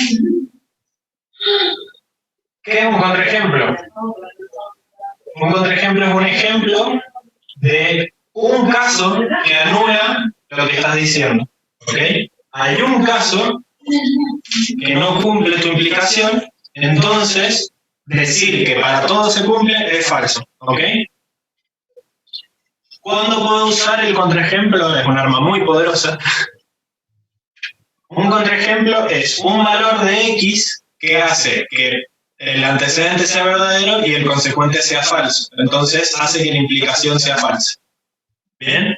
¿Qué es un contraejemplo? Un contraejemplo es un ejemplo de un caso que anula lo que estás diciendo. ¿Ok? Hay un caso que no cumple tu implicación, entonces decir que para todo se cumple es falso. ¿Ok? ¿Cuándo puedo usar el contraejemplo? Es un arma muy poderosa. Un contraejemplo es un valor de X que hace que el antecedente sea verdadero y el consecuente sea falso. Entonces hace que la implicación sea falsa. ¿Bien?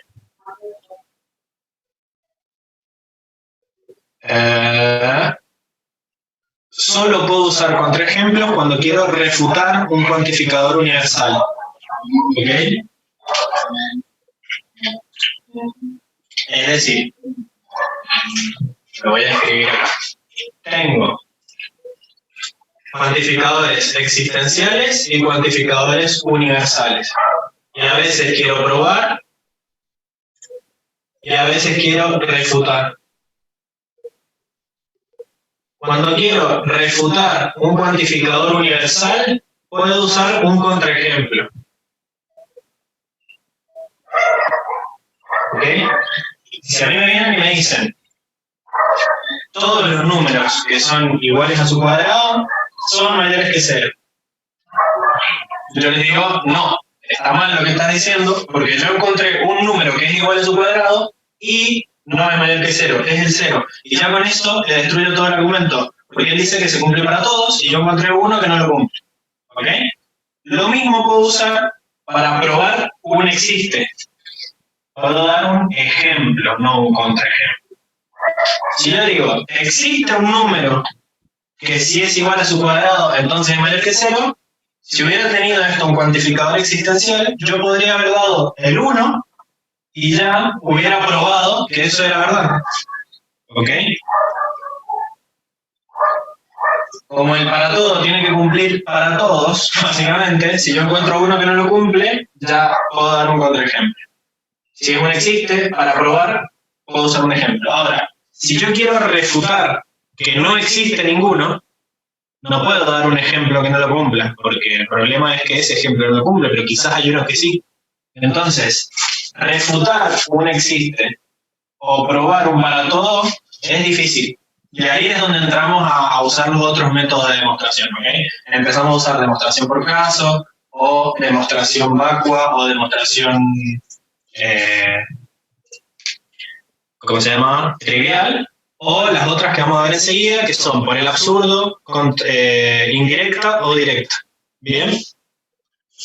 Solo puedo usar contraejemplos cuando quiero refutar un cuantificador universal. ¿Ok? Es decir, lo voy a escribir acá. Tengo cuantificadores existenciales y cuantificadores universales. Y a veces quiero probar y a veces quiero refutar. Cuando quiero refutar un cuantificador universal, puedo usar un contraejemplo. ¿Ok? Si a mí me vienen y me dicen todos los números que son iguales a su cuadrado son mayores que 0. Yo les digo, no, está mal lo que estás diciendo, porque yo encontré un número que es igual a su cuadrado y no es mayor que 0, es el 0. Y ya con esto le destruyo todo el argumento, porque él dice que se cumple para todos y yo encontré uno que no lo cumple. ¿Ok? Lo mismo puedo usar para probar un existe. Puedo dar un ejemplo, no un contraejemplo. Si yo digo, existe un número que si es igual a su cuadrado, entonces es mayor que 0, si hubiera tenido esto un cuantificador existencial, yo podría haber dado el 1 y ya hubiera probado que eso era verdad. ¿Ok? Como el para todo tiene que cumplir para todos, básicamente, si yo encuentro uno que no lo cumple, ya puedo dar un contraejemplo. Si es un existe, para probar, puedo usar un ejemplo. Ahora, si yo quiero refutar que no existe ninguno, no puedo dar un ejemplo que no lo cumpla, porque el problema es que ese ejemplo no lo cumple, pero quizás hay unos que sí. Entonces, refutar un existe o probar un para todo es difícil. Y ahí es donde entramos a usar los otros métodos de demostración. ¿Okay? Empezamos a usar demostración por caso, o demostración vacua, o demostración, ¿cómo se llama? Trivial. O las otras que vamos a ver enseguida, que son por el absurdo, indirecta o directa. ¿Bien?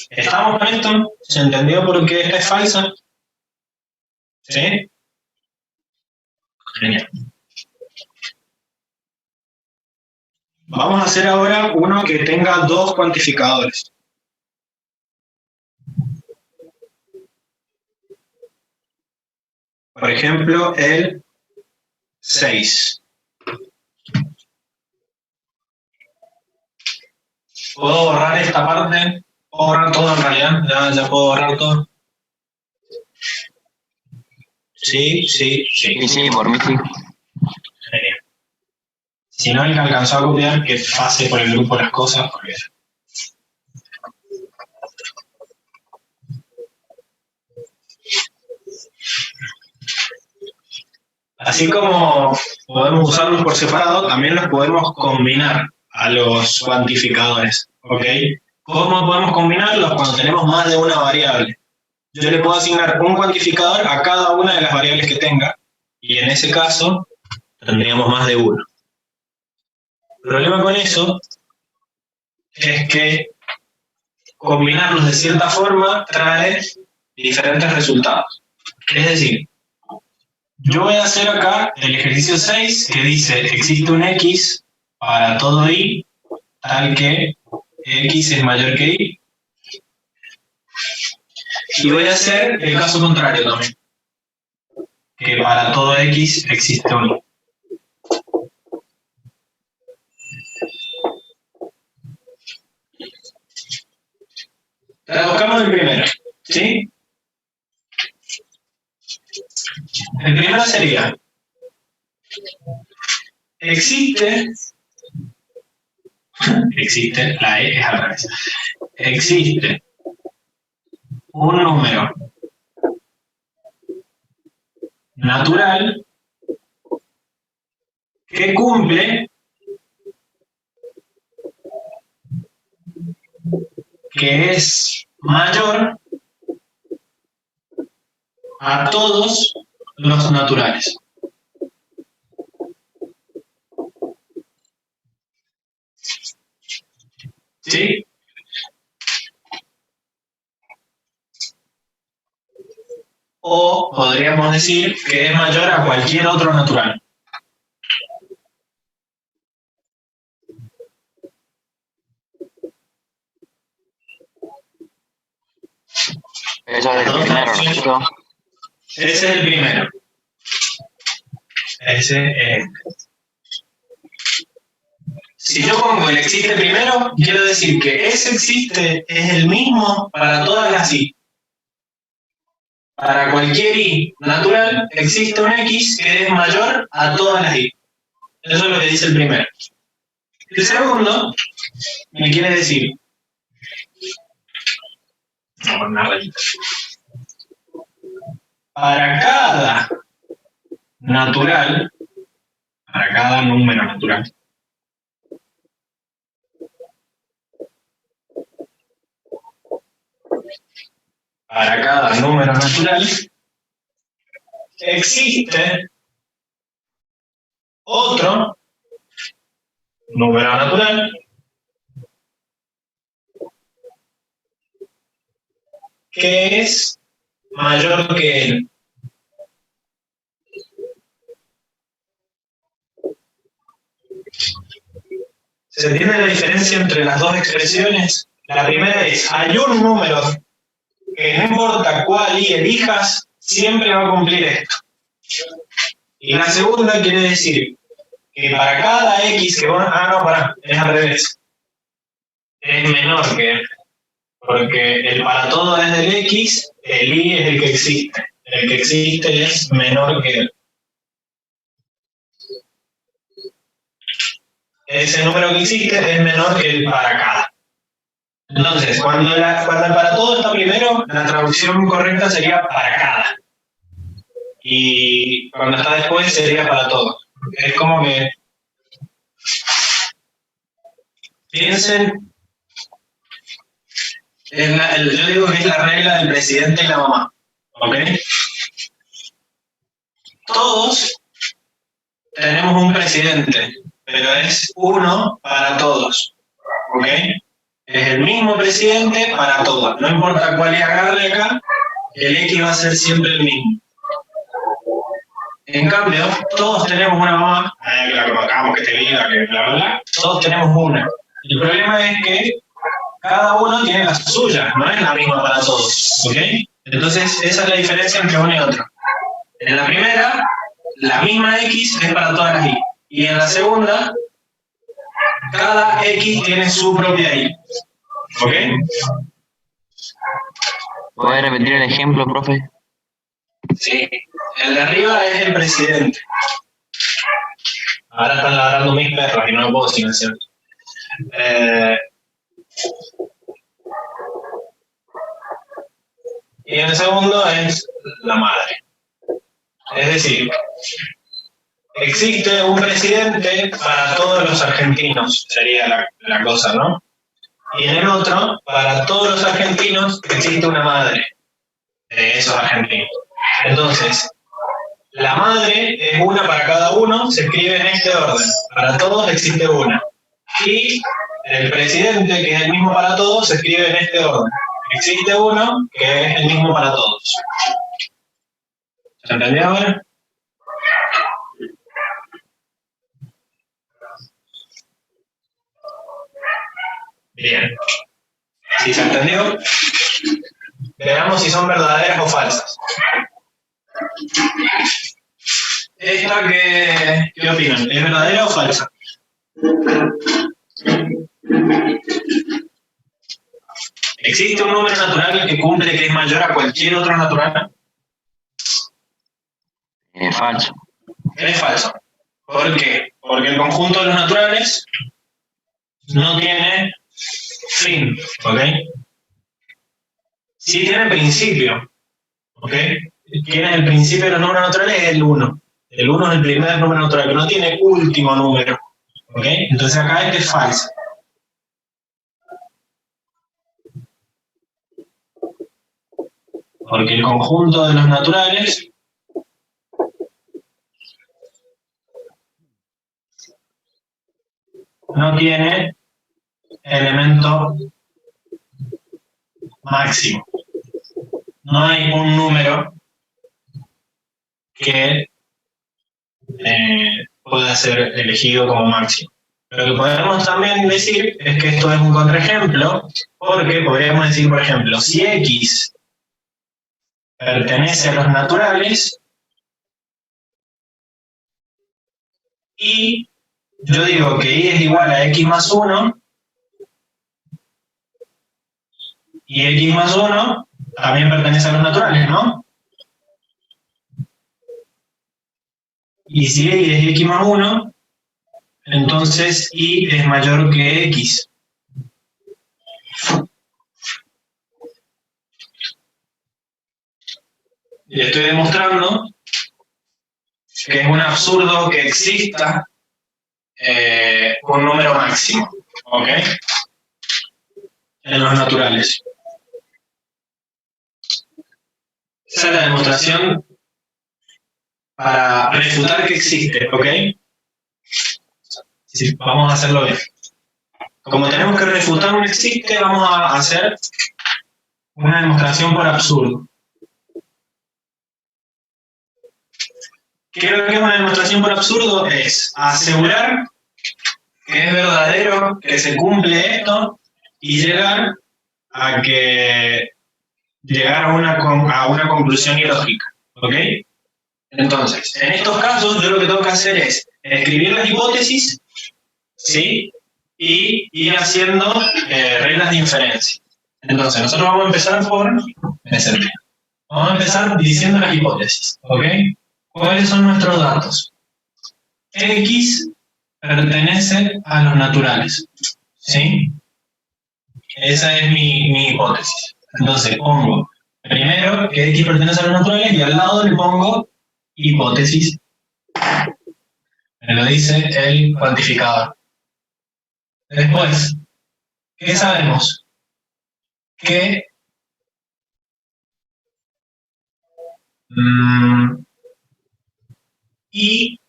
¿Estamos con esto? ¿Se entendió por qué esta es falsa? ¿Sí? Genial. Vamos a hacer ahora uno que tenga dos cuantificadores. Por ejemplo, el 6. ¿Puedo borrar esta parte? ¿Puedo borrar todo en realidad? ¿Ya puedo borrar todo? Sí. Sí, por mí sí. Genial. Si no, el que alcanzó a copiar, que pase por el grupo las cosas, porque... Así como podemos usarlos por separado, también los podemos combinar a los cuantificadores. ¿Ok? ¿Cómo podemos combinarlos? Cuando tenemos más de una variable. yo le puedo asignar un cuantificador a cada una de las variables que tenga, y en ese caso tendríamos más de uno. El problema con eso es que combinarlos de cierta forma trae diferentes resultados. Es decir, yo voy a hacer acá el ejercicio 6 que dice existe un x para todo y tal que x es mayor que y. Y voy a hacer el caso contrario también, que para todo x existe un y. Traduzcamos el primero, ¿sí? El primero sería, existe, la E es al revés, existe un número natural que cumple que es mayor a todos los naturales. ¿Sí? O podríamos decir que es mayor a cualquier otro natural. Eso es el primero, ¿no es cierto? Ese es el primero. Ese es. Si yo pongo el existe primero, quiero decir que ese existe es el mismo para todas las y. Para cualquier y natural existe un x que es mayor a todas las y. Eso es lo que dice el primero. El segundo me quiere decir, una rayita, para cada natural, para cada número natural, para cada número natural existe otro número natural que es mayor que él. ¿Se entiende la diferencia entre las dos expresiones? La primera es, hay un número que no importa cuál y elijas, siempre va a cumplir esto. Y la segunda quiere decir que para cada x que vos... es al revés. Es menor que él. Porque el para todo es del x, el y es el que existe. El que existe es menor que él. Ese número que existe es menor que el para cada. Entonces, cuando el para todo está primero, la traducción correcta sería para cada. Y cuando está después sería para todo. Es como que piensen, yo digo que es la regla del presidente y la mamá. ¿Ok? Todos tenemos un presidente, pero es uno para todos. ¿Ok? Es el mismo presidente para todos. No importa cuál le agarre acá, el X va a ser siempre el mismo. En cambio, todos tenemos una mamá, que la conozcamos, que esté viva, que bla, bla, bla. Todos tenemos una. El problema es que cada uno tiene la suya, no es la misma para todos. ¿Ok? Entonces, esa es la diferencia entre uno y otro. En la primera, la misma X es para todas las Y. Y en la segunda, cada X tiene su propia Y. ¿Ok? ¿Puede repetir el ejemplo, profe? Sí. El de arriba es el presidente. Ahora están ladrando mis perros y no lo puedo silenciar. Y el segundo es la madre. Es decir, existe un presidente para todos los argentinos, sería la cosa, ¿no? Y en el otro, para todos los argentinos, existe una madre. Eso es argentino. Entonces, la madre es una para cada uno, se escribe en este orden. Para todos existe una. Y el presidente, que es el mismo para todos, se escribe en este orden. Existe uno que es el mismo para todos. ¿Se entendió ahora? Bien. Si se entendió, veamos si son verdaderas o falsas. ¿Esta qué opinan? ¿Es verdadera o falsa? ¿Existe un número natural que cumple que es mayor a cualquier otro natural? Falso. Es falso. ¿Por qué? Porque el conjunto de los naturales no tiene fin, ¿ok? Sí tiene principio, ¿ok? ¿Quién es el principio de los números naturales? Es el 1. El 1 es el primer número natural, que no tiene último número, ¿ok? Entonces acá este es falso. Porque el conjunto de los naturales no tiene elemento máximo. No hay un número que pueda ser elegido como máximo. Lo que podemos también decir es que esto es un contraejemplo, porque podríamos decir, por ejemplo, si X pertenece a los naturales y yo digo que Y es igual a X más 1 y X más 1 también pertenece a los naturales, ¿no? Y si Y es X más 1, entonces Y es mayor que X. Y estoy demostrando que es un absurdo que exista un número máximo, ¿ok? En los naturales. Esa es la demostración para refutar que existe, ¿ok? Sí, vamos a hacerlo bien. Como tenemos que refutar un existe, vamos a hacer una demostración por absurdo. Creo que una demostración por absurdo es asegurar que es verdadero, que se cumple esto, y llegar a una conclusión ilógica, ¿ok? Entonces, en estos casos, yo lo que tengo que hacer es escribir las hipótesis, ¿sí? Y ir haciendo reglas de inferencia. Entonces, nosotros vamos a empezar por Vamos a empezar diciendo las hipótesis, ¿ok? ¿Cuáles son nuestros datos? X pertenece a los naturales, ¿sí? Esa es mi hipótesis. Entonces pongo primero que X pertenece a los naturales y al lado le pongo hipótesis. Me lo dice el cuantificador. Después, ¿qué sabemos? Que Y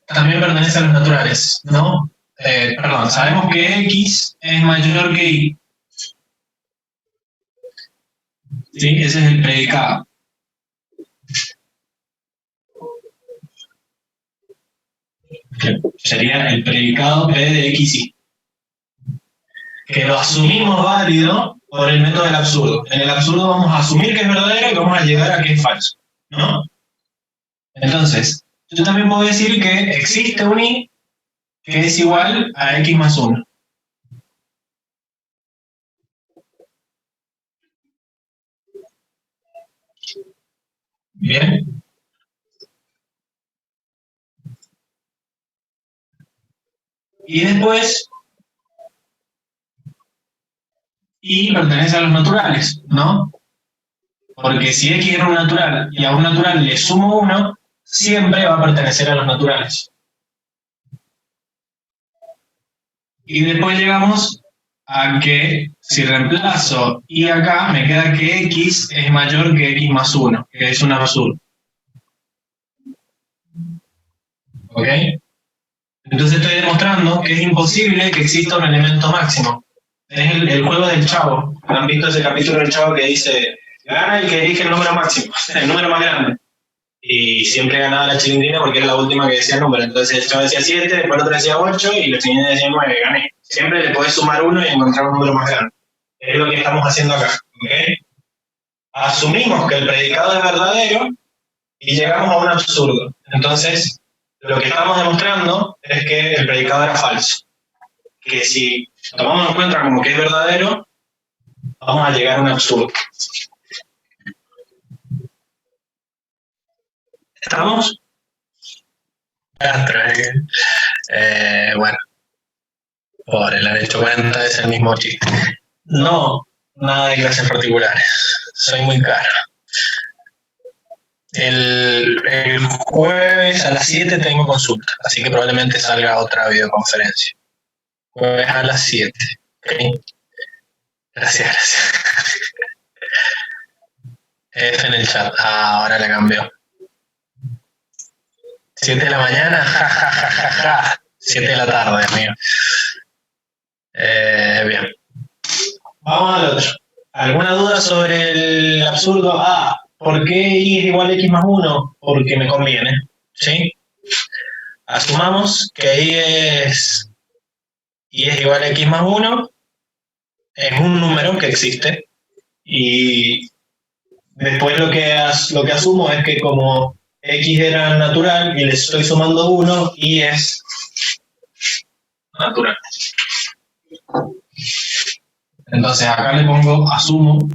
también pertenece a los naturales, ¿no? Perdón, sabemos que X es mayor que Y. ¿Sí? Ese es el predicado. Que sería el predicado P de XY. Que lo asumimos válido por el método del absurdo. En el absurdo vamos a asumir que es verdadero y vamos a llegar a que es falso, ¿no? Entonces, yo también puedo decir que existe un Y que es igual a X más 1. Bien. Y después, Y pertenece a los naturales, ¿no? Porque si X era un natural y a un natural le sumo 1, siempre va a pertenecer a los naturales. Y después llegamos a que si reemplazo y acá me queda que x es mayor que x más 1, que es un absurdo. ¿Ok? Entonces estoy demostrando que es imposible que exista un elemento máximo. Es el juego del Chavo. ¿Han visto ese capítulo del Chavo que dice, gana el que elige el número máximo, el número más grande? Y siempre ganaba la Chilindrina porque era la última que decía el número. Entonces el Chavo decía 7, después el otro decía 8 y la Chilindrina decía 9, gané. Siempre le podés sumar uno y encontrar un número más grande. Es lo que estamos haciendo acá. ¿Okay? Asumimos que el predicado es verdadero y llegamos a un absurdo. Entonces, lo que estamos demostrando es que el predicado era falso. Que si tomamos en cuenta como que es verdadero, vamos a llegar a un absurdo. ¿Estamos? Bueno, pobre, le han hecho cuenta, es el mismo chiste. No, nada de clases particulares. Soy muy caro. El jueves a las 7 tengo consulta, así que probablemente salga otra videoconferencia. Jueves a las 7. ¿Okay? Gracias. F en el chat. Ah, ahora la cambió. 7 de la mañana, ja. 7 de la tarde, amigo. Bien. Vamos al otro. ¿Alguna duda sobre el absurdo? ¿Por qué y es igual a x más 1? Porque me conviene. ¿Sí? Asumamos que y es igual a x más 1. Es un número que existe. Y después lo que asumo es que como x era natural y le estoy sumando 1, y es natural. Entonces acá le pongo, asumo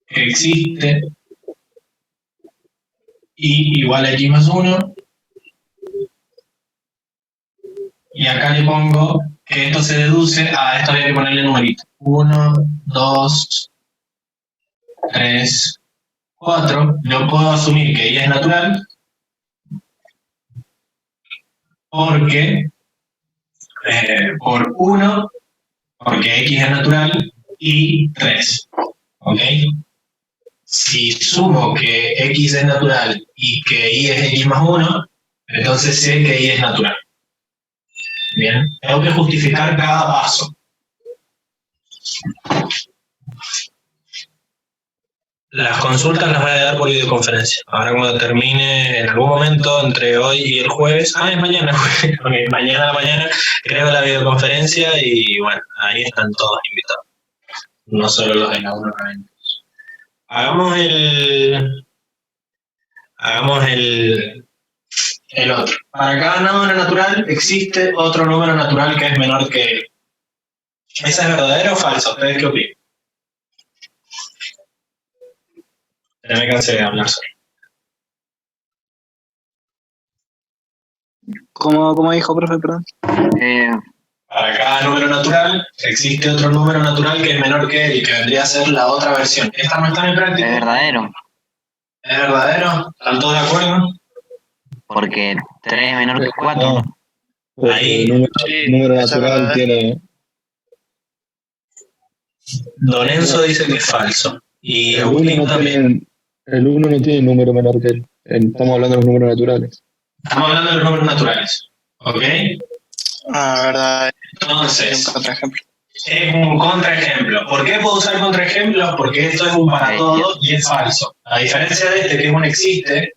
que existe y igual a x más 1. Y acá le pongo que esto se deduce a esto, había que ponerle numerito. 1, 2, 3, 4. Yo puedo asumir que y es natural porque por 1, porque x es natural, y 3. ¿Ok? Si sumo que x es natural y que y es x más 1, entonces sé que y es natural. Bien, tengo que justificar cada paso. Las consultas las voy a dar por videoconferencia. Ahora cuando termine, en algún momento, entre hoy y el jueves, es mañana, okay, mañana a la mañana, creo la videoconferencia y bueno, ahí están todos invitados. No solo los de la 192. Hagamos el otro. Para cada número natural existe otro número natural que es menor que él. ¿Esa es verdadera o falsa? ¿Ustedes qué opinan? Ya me cansé de hablar solo. ¿Cómo dijo, profe, perdón? Para cada número natural existe otro número natural que es menor que él y que vendría a ser la otra versión. ¿Esta no está en práctica? Es verdadero, ¿Es verdadero? ¿Están todos de acuerdo? porque 3 es menor que 4. No, Ahí, el número natural tiene. Don Enzo dice que es falso. Y El 1 Agustín no también. tiene, el 1 no tiene número menor que él. Estamos hablando de los números naturales. Estamos hablando de los números naturales. ¿Ok? Verdad. Entonces, Un contraejemplo. es un contraejemplo. ¿Por qué puedo usar contraejemplos? Porque esto es un para todo y es falso. A diferencia de este, que es un existe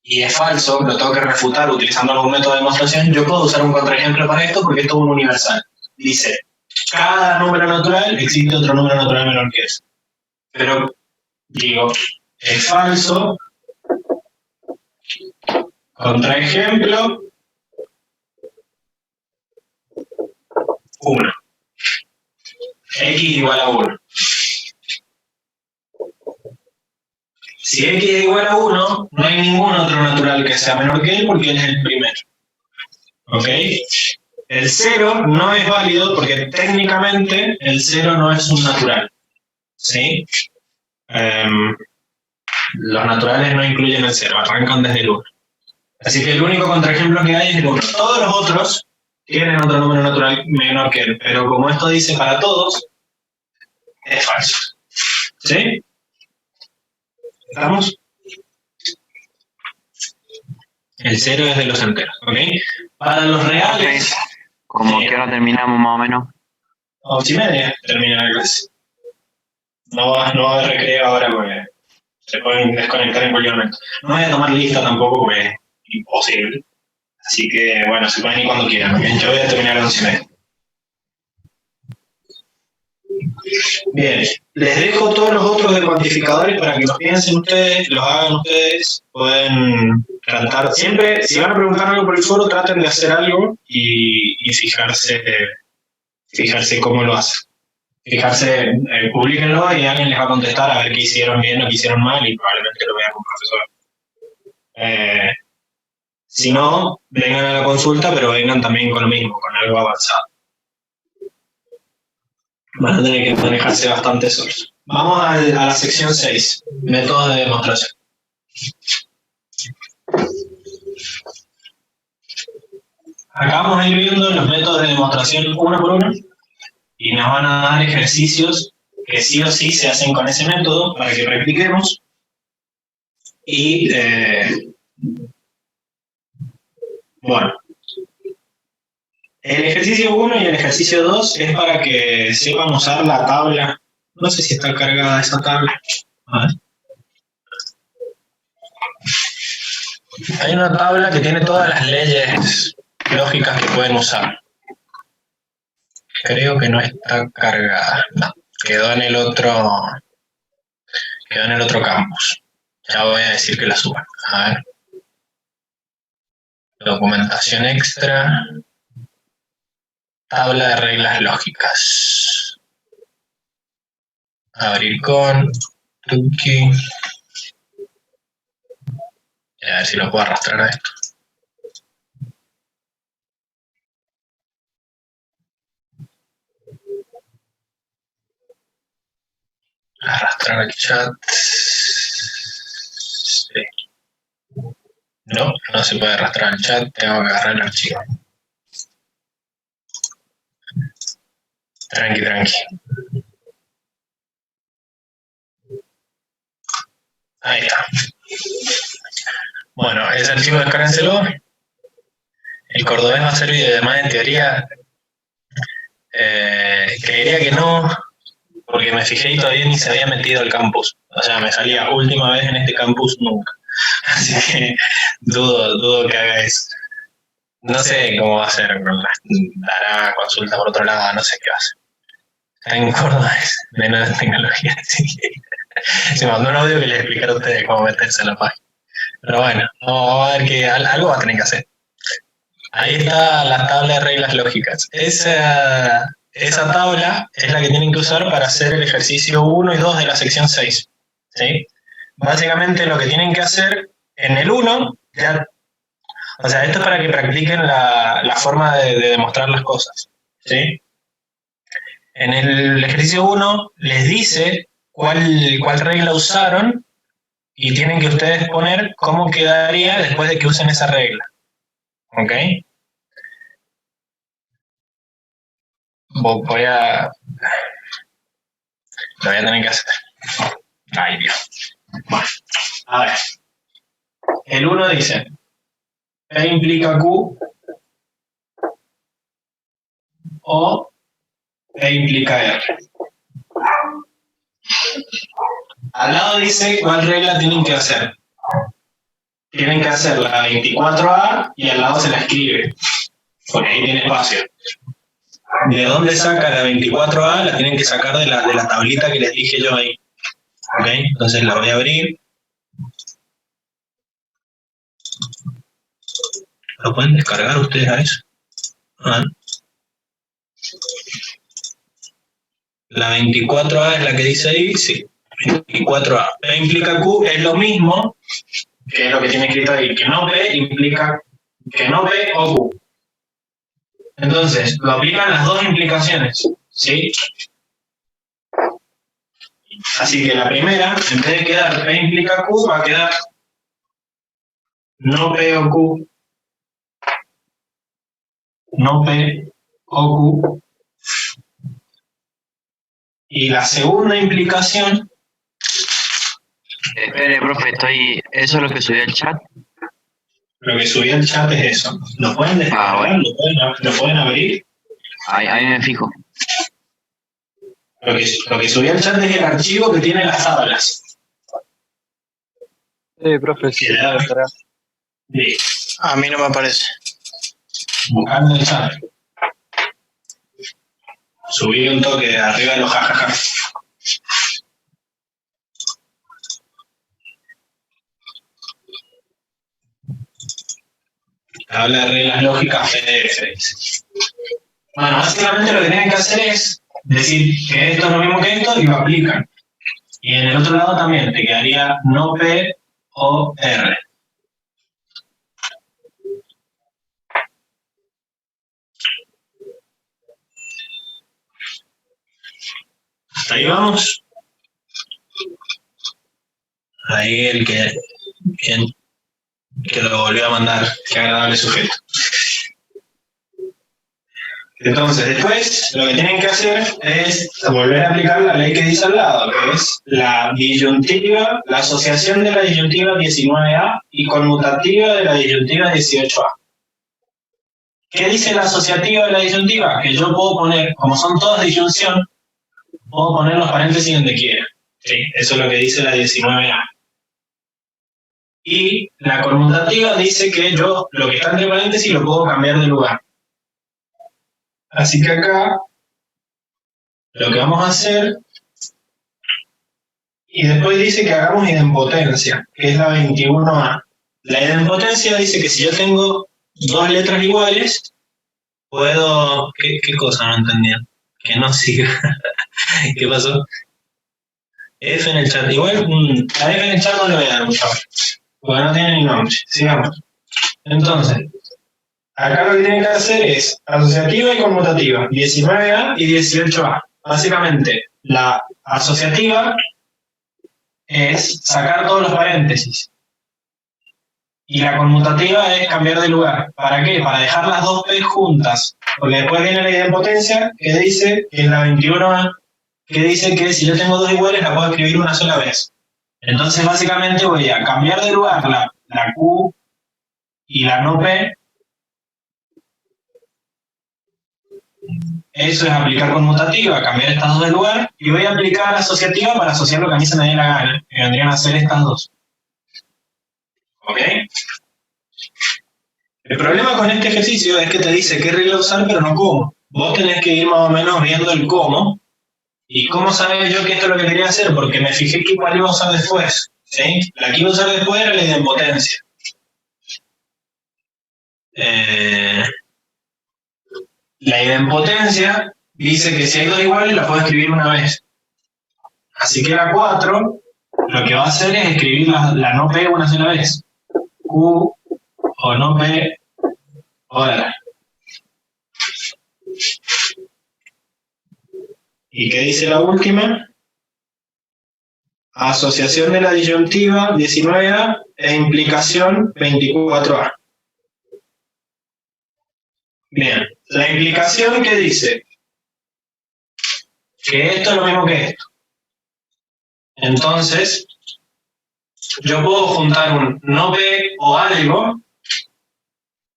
y es falso, lo tengo que refutar utilizando algún método de demostración, yo puedo usar un contraejemplo para esto porque esto es un universal. Dice, cada número natural existe otro número natural menor que ese. Pero, digo, es falso, contraejemplo, 1. X igual a 1. Si X es igual a 1, no hay ningún otro natural que sea menor que él porque él es el primero. ¿Ok? El 0 no es válido porque técnicamente el 0 no es un natural. ¿Sí? Los naturales no incluyen el 0, arrancan desde el 1. Así que el único contraejemplo que hay es el 1. Todos los otros tienen otro número natural menor que él, pero como esto dice para todos, es falso. ¿Sí? ¿Estamos? El 0 es de los enteros, ¿ok? Para los reales... Como que ahora terminamos más o menos. 8:30 termina la clase. No va a haber recreo ahora porque se pueden desconectar en cualquier momento. No voy a tomar lista tampoco porque es imposible. Así que, bueno, se pueden ir cuando quieran. ¿Okay? Yo voy a terminar a las 11:30. Bien, les dejo todos los otros de cuantificadores para que los piensen ustedes, los hagan ustedes. Pueden tratar, siempre, si van a preguntar algo por el foro, traten de hacer algo y fijarse cómo lo hacen. Fijarse, publíquenlo y alguien les va a contestar a ver qué hicieron bien o qué hicieron mal y probablemente lo vean con profesor. Si no, vengan a la consulta, pero vengan también con lo mismo, con algo avanzado. Van a tener que manejarse bastante solos. Vamos a la sección 6, métodos de demostración. Acá vamos a ir viendo los métodos de demostración uno por uno y nos van a dar ejercicios que sí o sí se hacen con ese método para que practiquemos. Y, bueno, el ejercicio 1 y el ejercicio 2 es para que sepan usar la tabla. No sé si está cargada esa tabla. A ver. Hay una tabla que tiene todas las leyes lógicas que pueden usar. Creo que no está cargada. No, quedó en el otro campus. Ya voy a decir que la suban. A ver. Documentación extra. Tabla de reglas lógicas. Abrir con Tuki. A ver si lo puedo arrastrar a esto. Arrastrar al chat. Sí. No se puede arrastrar al chat. Tengo que agarrar el archivo. Tranqui. Ahí está. Bueno, ese archivo descárguenselo. El cordobés va a servir de además en teoría. Creería que no, porque me fijé y todavía ni se había metido al campus. O sea, me salía última vez en este campus nunca. Así que dudo que haga eso. No sé cómo va a ser, dará consulta por otro lado, no sé qué va a hacer. Está en Córdoba, menos de tecnología, así que se mandó un audio que les explicara a ustedes cómo meterse en la página. Pero bueno, vamos a ver que algo va a tener que hacer. Ahí está la tabla de reglas lógicas. Esa tabla es la que tienen que usar para hacer el ejercicio 1 y 2 de la sección 6. ¿Sí? Básicamente lo que tienen que hacer en el 1, o sea, esto es para que practiquen la forma de demostrar las cosas. ¿Sí? En el ejercicio 1 les dice cuál regla usaron y tienen que ustedes poner cómo quedaría después de que usen esa regla. ¿Ok? Lo voy a tener que hacer. Ay, Dios. Bueno, a ver. El 1 dice, P implica Q o P implica R. Al lado dice cuál regla tienen que hacer. Tienen que hacer la 24A y al lado se la escribe, porque ahí tiene espacio. ¿De dónde saca la 24A? La tienen que sacar de la tablita que les dije yo ahí. ¿Ok? Entonces la voy a abrir. ¿Lo pueden descargar ustedes a eso? La 24A es la que dice ahí, sí. 24A. P implica Q es lo mismo, que es lo que tiene escrito ahí. Que no P implica que no P o Q. Entonces, lo aplican las dos implicaciones, ¿sí? Así que la primera, en vez de quedar P implica Q, va a quedar no P o Q no P o Q. Y la segunda implicación, Espere, profe, eso es lo que subí al chat. lo que subí al chat es eso. ¿Lo pueden descargar? bueno. ¿Lo pueden abrir? Ahí me fijo. Lo que subí al chat es el archivo que tiene las tablas. Profe, si se puede descargar. Sí, A mí no me aparece. buscando el chat. Subí un toque de arriba de los jajaja. Tabla de reglas lógicas PDF. Bueno, básicamente lo que tienen que hacer es decir que esto es lo mismo que esto y lo aplican. Y en el otro lado también te quedaría no P o R. Hasta ahí vamos. Ahí el que lo volvió a mandar, qué agradable sujeto. Entonces, después lo que tienen que hacer es volver a aplicar la ley que dice al lado, que es la disyuntiva, la asociación de la disyuntiva 19A y conmutativa de la disyuntiva 18A. ¿Qué dice la asociativa de la disyuntiva? Que yo puedo poner, como son todas disyunción, puedo poner los paréntesis donde quiera. Sí, eso es lo que dice la 19A. Y la conmutativa dice que yo lo que está entre paréntesis lo puedo cambiar de lugar. Así que acá lo que vamos a hacer, y después dice que hagamos idempotencia, que es la 21A. La idempotencia dice que si yo tengo dos letras iguales, puedo... ¿Qué cosa no entendía? Que no siga. ¿Qué pasó? F en el chat. Igual, a F en el chat no le voy a dar mucho, porque no tiene ni nombre. Sigamos. Entonces, acá lo que tienen que hacer es asociativa y conmutativa, 19A y 18A. Básicamente, la asociativa es sacar todos los paréntesis. Y la conmutativa es cambiar de lugar. ¿Para qué? Para dejar las dos P juntas. Porque después viene la idempotencia que dice, que es la 21A, que dice que si yo tengo dos iguales la puedo escribir una sola vez. Entonces básicamente voy a cambiar de lugar la Q y la no P. Eso es aplicar conmutativa, cambiar estas dos de lugar, y voy a aplicar asociativa para asociar lo que a mí se me dé la gana, que vendrían a ser estas dos. ¿Ok? El problema con este ejercicio es que te dice qué regla usar, pero no cómo. Vos tenés que ir más o menos viendo el cómo. ¿Y cómo sabía yo que esto es lo que quería hacer? Porque me fijé que cuál iba a usar después. ¿Sí? La que iba a usar después era la idempotencia. La idempotencia dice que si hay dos iguales la puedo escribir una vez. Así que la 4 lo que va a hacer es escribir la no P una sola vez. Q o no P o R. ¿Y qué dice la última? Asociación de la disyuntiva 19A e implicación 24A. Bien, la implicación que dice que esto es lo mismo que esto. Entonces, yo puedo juntar un no P o algo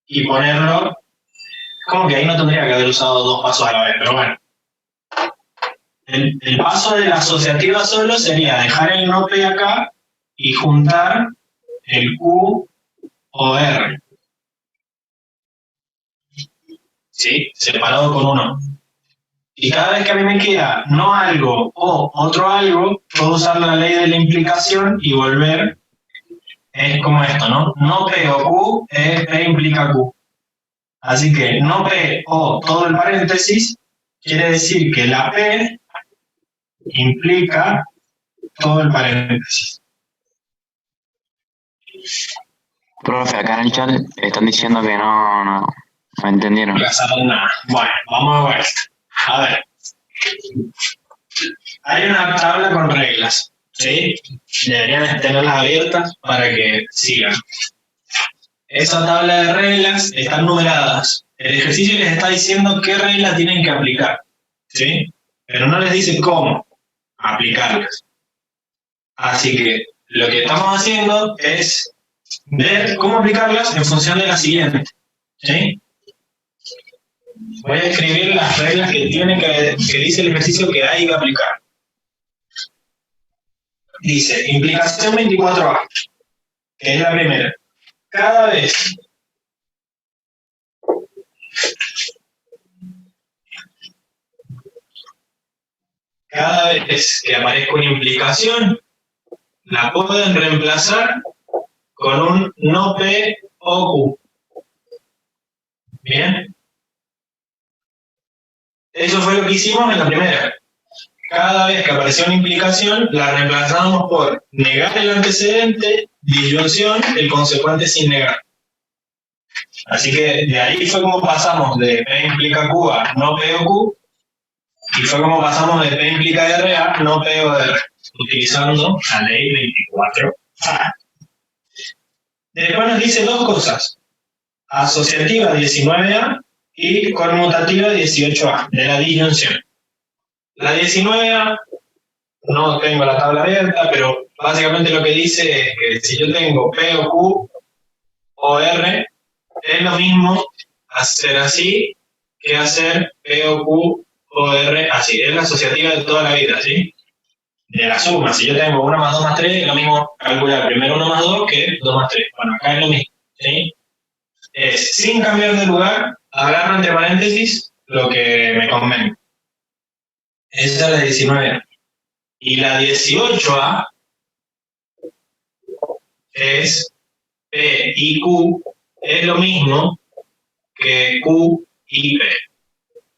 y ponerlo, como que ahí no tendría que haber usado dos pasos a la vez, pero bueno. El paso de la asociativa solo sería dejar el no P acá y juntar el Q o R. ¿Sí? Separado con uno. Y cada vez que a mí me queda no algo o otro algo, puedo usar la ley de la implicación y volver. Es como esto, ¿no? No P o Q es P implica Q. Así que no P o todo el paréntesis quiere decir que la P implica todo el paréntesis. Profe, acá en el chat están diciendo que no entendieron. No pasaron nada. Bueno, vamos a ver. A ver. Hay una tabla con reglas, ¿sí? Deberían tenerlas abiertas para que sigan. Esa tabla de reglas están numeradas. el ejercicio les está diciendo qué regla tienen que aplicar, ¿sí? Pero no les dice cómo aplicarlas. Así que lo que estamos haciendo es ver cómo aplicarlas en función de la siguiente, ¿sí? Voy a escribir las reglas que dice el ejercicio que hay que aplicar. Dice, implicación 24A, que es la primera. Cada vez que aparezca una implicación, la pueden reemplazar con un no P o Q. ¿Bien? Eso fue lo que hicimos en la primera. Cada vez que apareció una implicación, la reemplazamos por negar el antecedente, disyunción, el consecuente sin negar. Así que de ahí fue como pasamos de P implica Q a no P o Q, y fue como pasamos de P implica R a no P o R, utilizando la ley 24A. Después nos dice dos cosas, asociativa 19A y conmutativa 18A, de la disyunción. La 19A, no tengo la tabla abierta, pero básicamente lo que dice es que si yo tengo P o Q o R, es lo mismo hacer así que hacer P o Q o R así. Es la asociativa de toda la vida, ¿sí? De la suma. Si yo tengo 1 más 2 más 3, es lo mismo calcular primero 1 más 2 que 2 más 3. Bueno, acá es lo mismo, ¿sí? Es, sin cambiar de lugar, agarro entre paréntesis lo que me convenga. Esa es la 19A. Y la 18A es P y Q, es lo mismo que Q y P.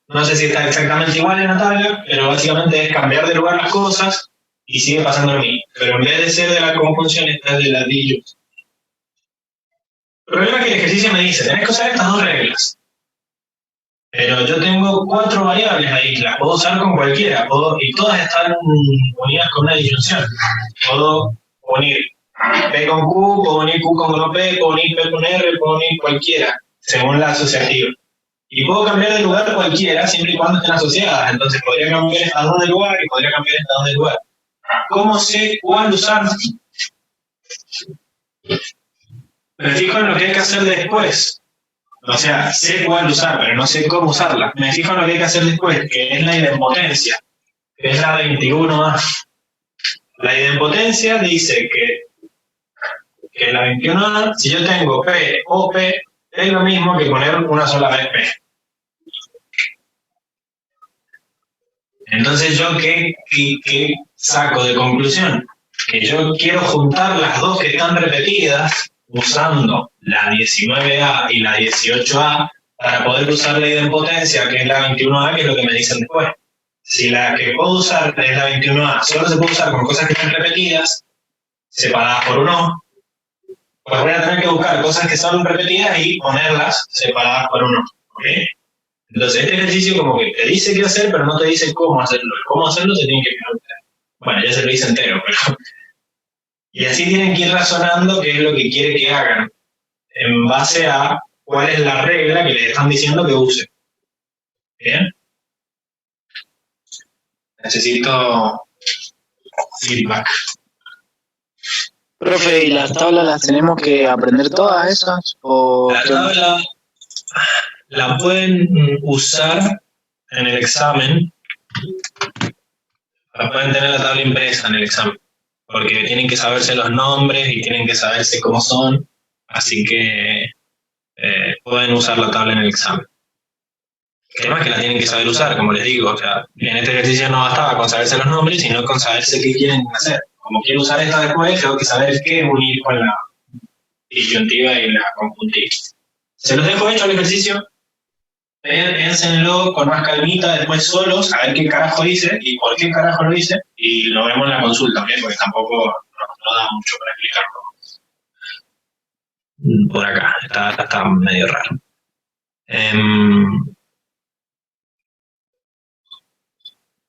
No sé si está exactamente igual en la tabla, pero básicamente es cambiar de lugar las cosas y sigue pasando lo mismo. Pero en vez de ser de la conjunción, está de la disyunción. El problema es que el ejercicio me dice, tenés que usar estas dos reglas. Pero yo tengo 4 variables ahí, las puedo usar con cualquiera, y todas están unidas con una disyunción. Puedo unir P con Q, puedo unir Q con no P, puedo unir P con R, puedo unir cualquiera, según la asociativa. Y puedo cambiar de lugar cualquiera, siempre y cuando estén asociadas. Entonces podría cambiar estas dos de lugar y podría cambiar estas dos de lugar. ¿Cómo sé cuál usar? Me fijo en lo que hay que hacer después. O sea, sé cuál usar, pero no sé cómo usarla. Me fijo en lo que hay que hacer después, que es la idempotencia, que es la 21A. La idempotencia dice que la 21A, si yo tengo P o P, es lo mismo que poner una sola vez P. Entonces, ¿yo qué saco de conclusión? Que yo quiero juntar las dos que están repetidas usando la 19A y la 18A para poder usar la idempotencia, que es la 21A, que es lo que me dicen después. Si la que puedo usar es la 21A, solo se puede usar con cosas que están repetidas, separadas por un O, pues voy a tener que buscar cosas que son repetidas y ponerlas separadas por un O. ¿Ok? Entonces, este ejercicio como que te dice qué hacer, pero no te dice cómo hacerlo. Cómo hacerlo se tiene que preguntar. Bueno, ya se lo dice entero, pero... Y así tienen que ir razonando qué es lo que quiere que hagan, en base a cuál es la regla que les están diciendo que usen. ¿Bien? Necesito feedback. Profe, ¿y las tablas las tenemos que aprender todas esas? ¿O La tabla la pueden usar en el examen, pueden tener la tabla impresa en el examen, porque tienen que saberse los nombres y tienen que saberse cómo son, así que pueden usar la tabla en el examen. El tema es que la tienen que saber usar, como les digo, o sea, en este ejercicio no bastaba con saberse los nombres, sino con saberse qué quieren hacer. Como quiero usar esta después, tengo que saber qué unir con la disyuntiva y la conjuntiva. Se los dejo hecho el ejercicio. Piénsenlo con más calmita, después solos, a ver qué carajo hice y por qué carajo lo hice, y lo vemos en la consulta, ¿okay? Porque tampoco no da mucho para explicarlo. Por acá, está medio raro.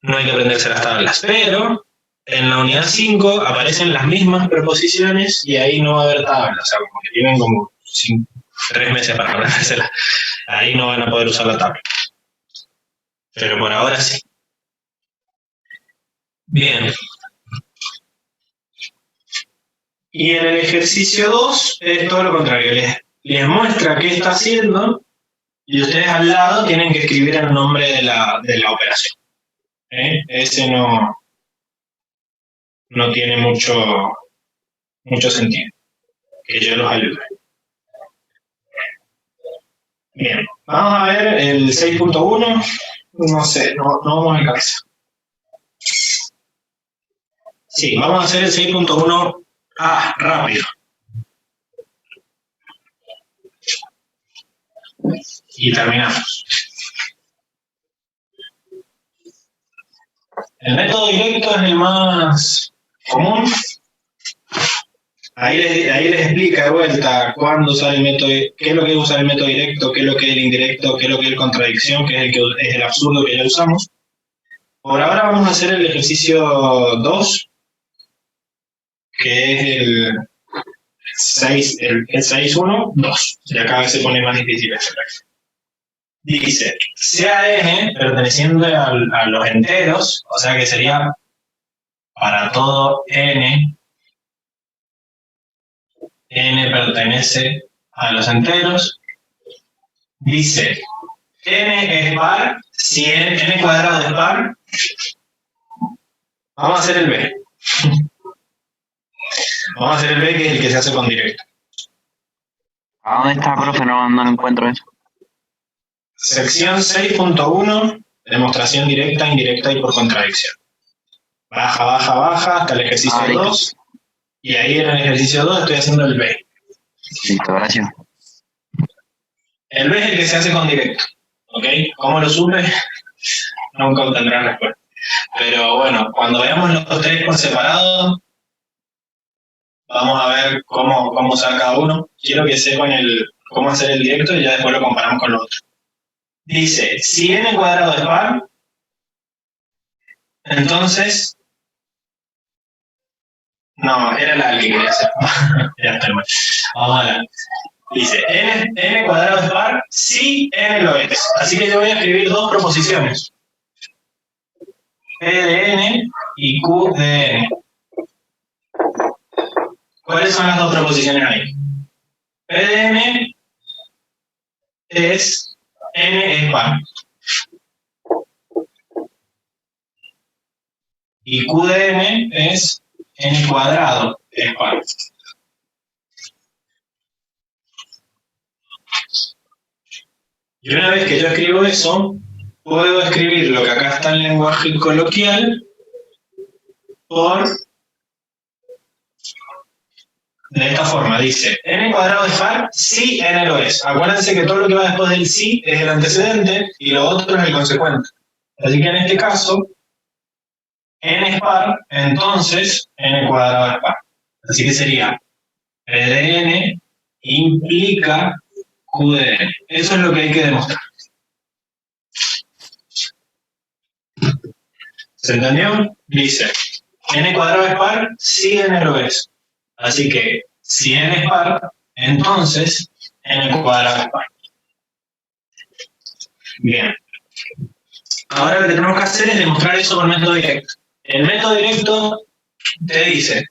No hay que aprenderse las tablas, pero en la unidad 5 aparecen las mismas preposiciones y ahí no va a haber tablas, o sea, como que tienen como 3 meses para aprendérsela. Ahí no van a poder usar la tabla. Pero por ahora sí. Bien. Y en el ejercicio 2 es todo lo contrario. Les muestra qué está haciendo y ustedes al lado tienen que escribir el nombre de la operación. Ese no tiene mucho sentido. Que yo los ayude. Bien, vamos a ver el 6.1. No sé, no vamos a alcanzar. Sí, vamos a hacer el 6.1 rápido. Y terminamos. El método directo es el más común. Ahí les explica de vuelta cuándo usar el método, qué es lo que es usar el método directo, qué es lo que es el indirecto, qué es lo que es el contradicción, que es el absurdo que ya usamos. Por ahora vamos a hacer el ejercicio 2, que es el 6.1.2. Y acá a veces se pone más difícil hacer. Dice, sea n perteneciente a los enteros, o sea que sería para todo n pertenece a los enteros. Dice, n es par, si n cuadrado es par, vamos a hacer el b. Vamos a hacer el b, que es el que se hace con directo. ¿A dónde está, profe? No encuentro eso. Sección 6.1, demostración directa, indirecta y por contradicción. Baja, baja, baja hasta el ejercicio 2. Y ahí en el ejercicio 2 estoy haciendo el B. Listo, gracias. El B es el que se hace con directo. ¿Ok? ¿Cómo lo supe? Nunca obtendrán respuesta. Pero bueno, cuando veamos los 3 por separado, vamos a ver cómo usar cada uno. Quiero que sepan cómo hacer el directo y ya después lo comparamos con lo otro. Dice, si n cuadrado es par, entonces... No, era la que quería hacer. Ya estoy mal. Vamos a ver. Dice, n cuadrado es par si n lo es. Así que yo voy a escribir 2 proposiciones. P de n y Q de n. ¿Cuáles son las 2 proposiciones ahí? P de n es n es par. Y Q de n es n cuadrado es par. Y una vez que yo escribo eso, puedo escribir lo que acá está en lenguaje coloquial de esta forma. Dice, n cuadrado es par si n lo es. Acuérdense que todo lo que va después del si es el antecedente y lo otro es el consecuente. Así que en este caso, n es par, entonces n cuadrado es par. Así que sería P de n implica Q de n. Eso es lo que hay que demostrar. ¿Se entendió? Dice, n cuadrado es par si n lo es. Así que, si n es par, entonces n cuadrado es par. Bien. Ahora lo que tenemos que hacer es demostrar eso por método directo. El método directo te dice,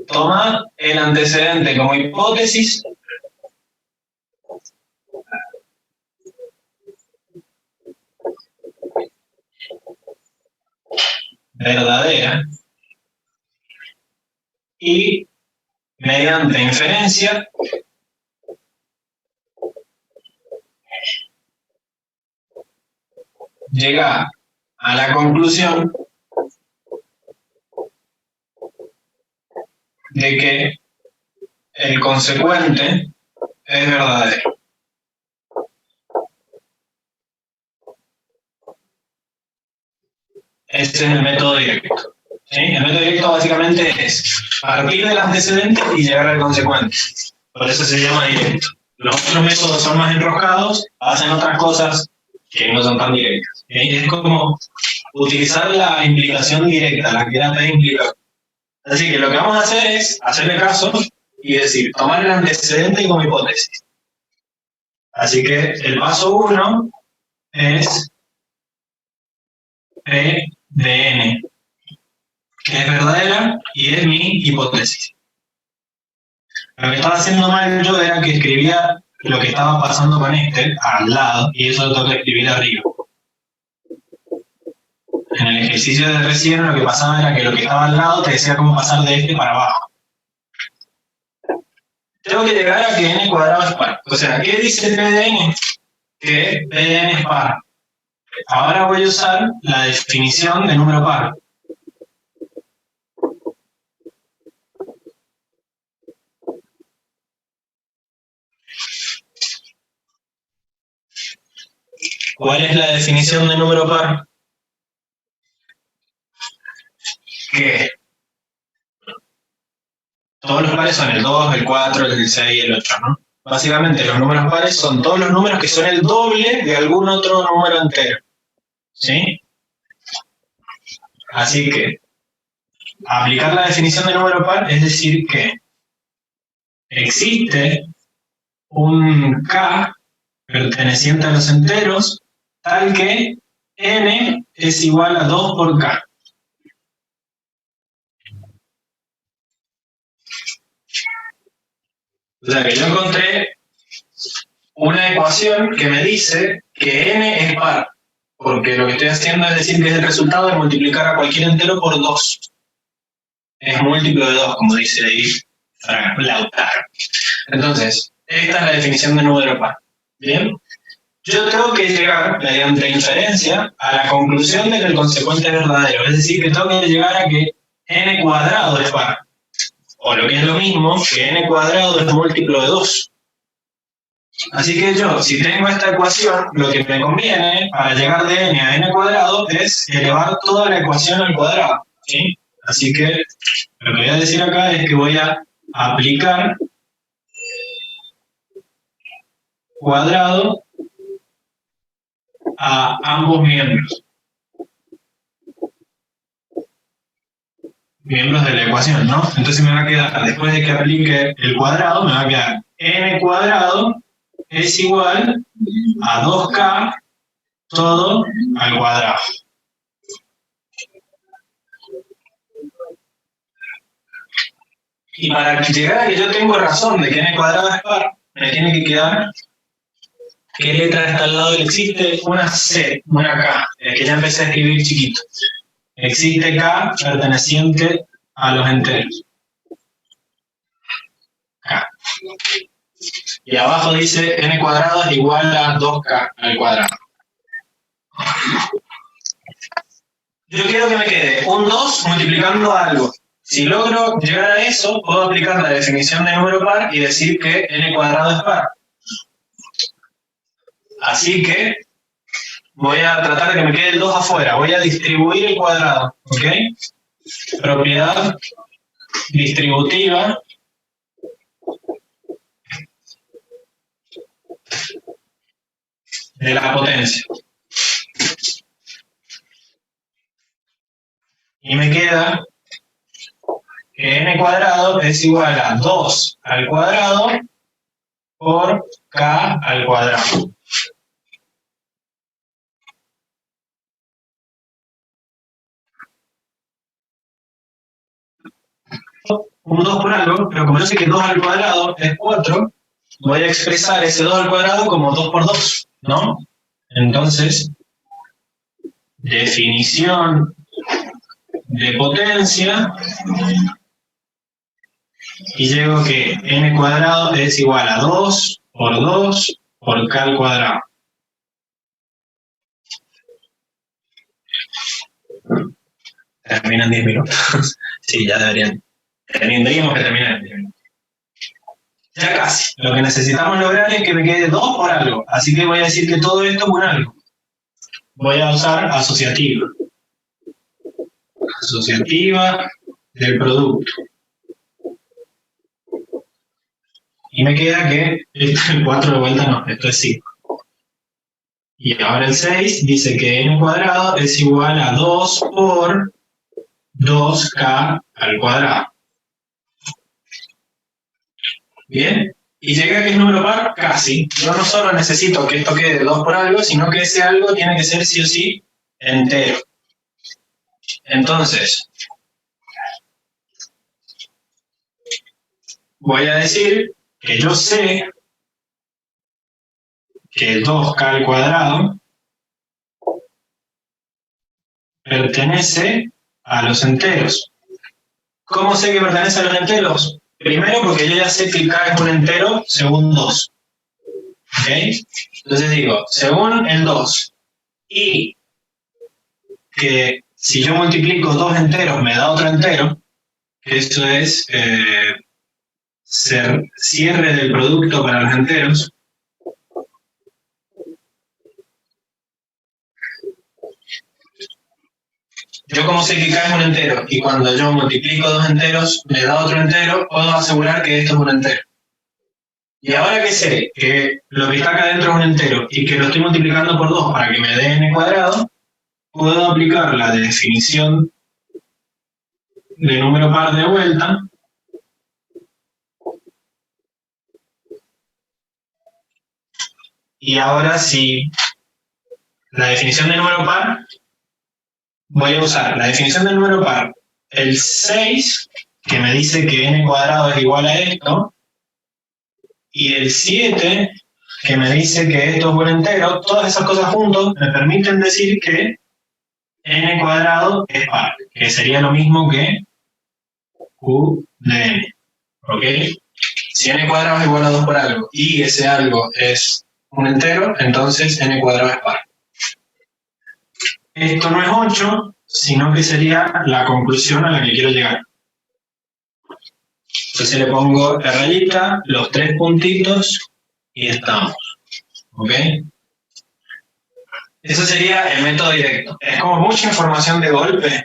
toma el antecedente como hipótesis verdadera y mediante inferencia llega a la conclusión de que el consecuente es verdadero. Este es el método directo. ¿Sí? El método directo básicamente es partir del antecedente y llegar al consecuente. Por eso se llama directo. Los otros métodos son más enroscados, hacen otras cosas que no son tan directas. ¿Sí? Es como utilizar la implicación directa, la que era P implica. Así que lo que vamos a hacer es hacerle caso y decir, tomar el antecedente como hipótesis. Así que el paso 1 es P de n, que es verdadera y es mi hipótesis. Lo que estaba haciendo mal yo era que escribía lo que estaba pasando con este al lado, y eso lo tengo que escribir arriba. En el ejercicio de recién lo que pasaba era que lo que estaba al lado te decía cómo pasar de este para abajo. Tengo que llegar a que n cuadrado es par. O sea, ¿qué dice P de n? Que P de n es par. Ahora voy a usar la definición de número par. ¿Cuál es la definición de número par? Que todos los pares son el 2, el 4, el 6 y el 8, ¿no? Básicamente los números pares son todos los números que son el doble de algún otro número entero. ¿Sí? Así que aplicar la definición de número par es decir que existe un k perteneciente a los enteros tal que n es igual a 2 por k. O sea que yo encontré una ecuación que me dice que n es par, porque lo que estoy haciendo es decir que es el resultado de multiplicar a cualquier entero por 2. Es múltiplo de 2, como dice ahí Frank Lautaro. Entonces, esta es la definición de número par. ¿Bien? Yo tengo que llegar, mediante inferencia, a la conclusión de que el consecuente es verdadero. Es decir, que tengo que llegar a que n cuadrado es par. O lo que es lo mismo, que n cuadrado es múltiplo de 2. Así que yo, si tengo esta ecuación, lo que me conviene para llegar de n a n cuadrado es elevar toda la ecuación al cuadrado. ¿Sí? Así que lo que voy a decir acá es que voy a aplicar cuadrado a ambos miembros. Miembros de la ecuación, ¿no? Entonces me va a quedar, después de que aplique el cuadrado, me va a quedar n cuadrado es igual a 2k todo al cuadrado. Y para llegar a que yo tengo razón de que n cuadrado es par, me tiene que quedar qué letra está al lado del existe, una C, una K, que ya empecé a escribir chiquito. Existe K perteneciente a los enteros. K. Y abajo dice n cuadrado es igual a 2k al cuadrado. Yo quiero que me quede un 2 multiplicando algo. Si logro llegar a eso, puedo aplicar la definición de número par y decir que n cuadrado es par. Así que voy a tratar de que me quede el 2 afuera. Voy a distribuir el cuadrado. ¿Ok? Propiedad distributiva de la potencia. Y me queda que n cuadrado es igual a 2 al cuadrado por k al cuadrado. Un 2 por algo, pero como yo sé que 2 al cuadrado es 4, voy a expresar ese 2 al cuadrado como 2 por 2, ¿no? Entonces, definición de potencia, y llego que n cuadrado es igual a 2 por k al cuadrado. Terminan 10 minutos. Sí, ya deberían. Tendríamos que terminar en 10 minutos. Ya casi. Lo que necesitamos lograr es que me quede 2 por algo. Así que voy a decir que todo esto es un algo. Voy a usar asociativa. Asociativa del producto. Y me queda que el 4 de vuelta no, esto es 5. Y ahora el 6 dice que n cuadrado es igual a 2 por 2k al cuadrado. Bien. Y llegué a que es número par, casi. Yo no solo necesito que esto quede 2 por algo, sino que ese algo tiene que ser sí o sí entero. Entonces, voy a decir que yo sé que 2k al cuadrado pertenece a los enteros. ¿Cómo sé que pertenece a los enteros? Primero porque yo ya sé que k es un entero según 2. ¿Ok? Entonces digo, según el 2 y que si yo multiplico 2 enteros me da otro entero, que eso es cierre del producto para los enteros. Yo como sé que k es un entero y cuando yo multiplico 2 enteros me da otro entero, puedo asegurar que esto es un entero. Y ahora que sé que lo que está acá adentro es un entero y que lo estoy multiplicando por 2 para que me dé n cuadrado, puedo aplicar la definición de número par de vuelta. Y ahora sí, la definición de número par, voy a usar la definición del número par, el 6, que me dice que n cuadrado es igual a esto, y el 7, que me dice que esto es un entero. Todas esas cosas juntos me permiten decir que n cuadrado es par, que sería lo mismo que q de n. ¿Ok? Si n cuadrado es igual a 2 por algo y ese algo es un entero, entonces n cuadrado es par. Esto no es 8, sino que sería la conclusión a la que quiero llegar. Entonces le pongo la rayita, los 3 puntitos y estamos. ¿Ok? Eso sería el método directo. Es como mucha información de golpe,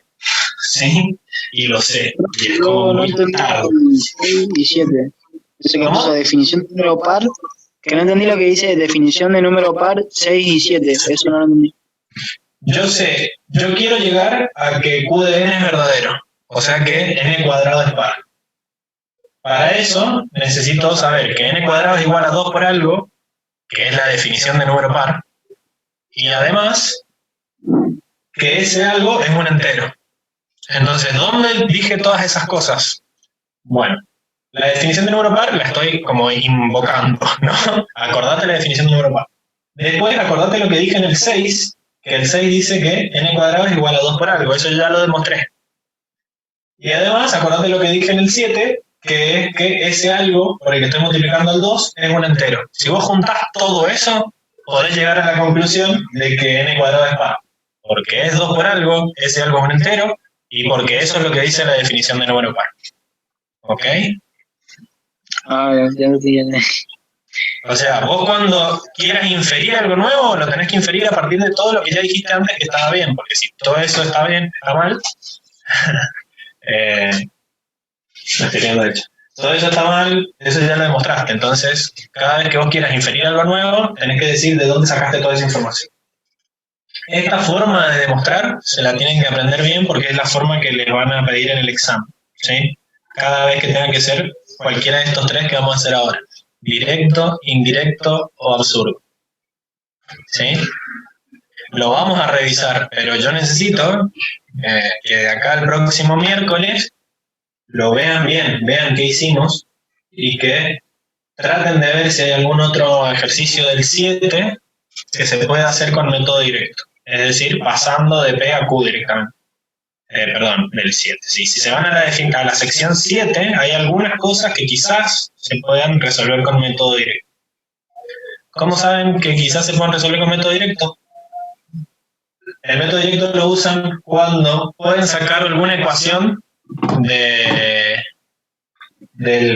¿sí? Y lo sé. Y es como No muy entendí tarde. el 6 y 7. Ese que ¿Cómo? puso definición de número par, que no entendí lo que dice definición de número par 6 y 7. Eso no lo entendí. Yo sé, yo quiero llegar a que q de n es verdadero. O sea que n cuadrado es par. Para eso necesito saber que n cuadrado es igual a 2 por algo, que es la definición de número par, y además que ese algo es un entero. Entonces, ¿dónde dije todas esas cosas? Bueno, la definición de número par la estoy como invocando, ¿no? Acordate la definición de número par. Después, acordate lo que dije en el 6, que el 6 dice que n cuadrado es igual a 2 por algo, eso ya lo demostré. Y además, acordate lo que dije en el 7, que es que ese algo por el que estoy multiplicando el 2 es un entero. Si vos juntás todo eso, podés llegar a la conclusión de que n cuadrado es par. Porque es 2 por algo, ese algo es un entero, y porque eso es lo que dice la definición de número par. ¿Ok? Ah, ya entendí. O sea, vos cuando quieras inferir algo nuevo, lo tenés que inferir a partir de todo lo que ya dijiste antes que estaba bien, porque si todo eso está bien, está mal, lo estoy viendo de hecho. Todo eso está mal, eso ya lo demostraste. Entonces, cada vez que vos quieras inferir algo nuevo, tenés que decir de dónde sacaste toda esa información. Esta forma de demostrar se la tienen que aprender bien porque es la forma que les van a pedir en el examen, ¿sí? Cada vez que tengan que ser cualquiera de estos 3 que vamos a hacer ahora. Directo, indirecto o absurdo. ¿Sí? Lo vamos a revisar, pero yo necesito que de acá al próximo miércoles lo vean bien, vean qué hicimos y que traten de ver si hay algún otro ejercicio del 7 que se pueda hacer con método directo. Es decir, pasando de P a Q directamente. Perdón, del 7. Sí, si se van a la sección 7, hay algunas cosas que quizás se puedan resolver con método directo. ¿Cómo saben que quizás se pueden resolver con método directo? El método directo lo usan cuando pueden sacar alguna ecuación del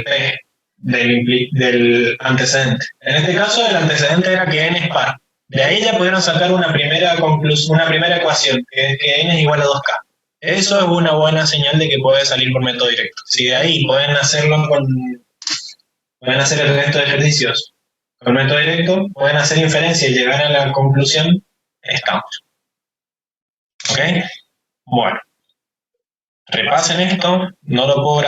P, del antecedente. En este caso, el antecedente era que n es par. De ahí ya pudieron sacar una primera ecuación, que es que n es igual a 2k. Eso es una buena señal de que puede salir por método directo. Si de ahí pueden hacer el resto de ejercicios con método directo, pueden hacer inferencia y llegar a la conclusión, estamos. ¿Ok? Bueno. Repasen esto, no lo puedo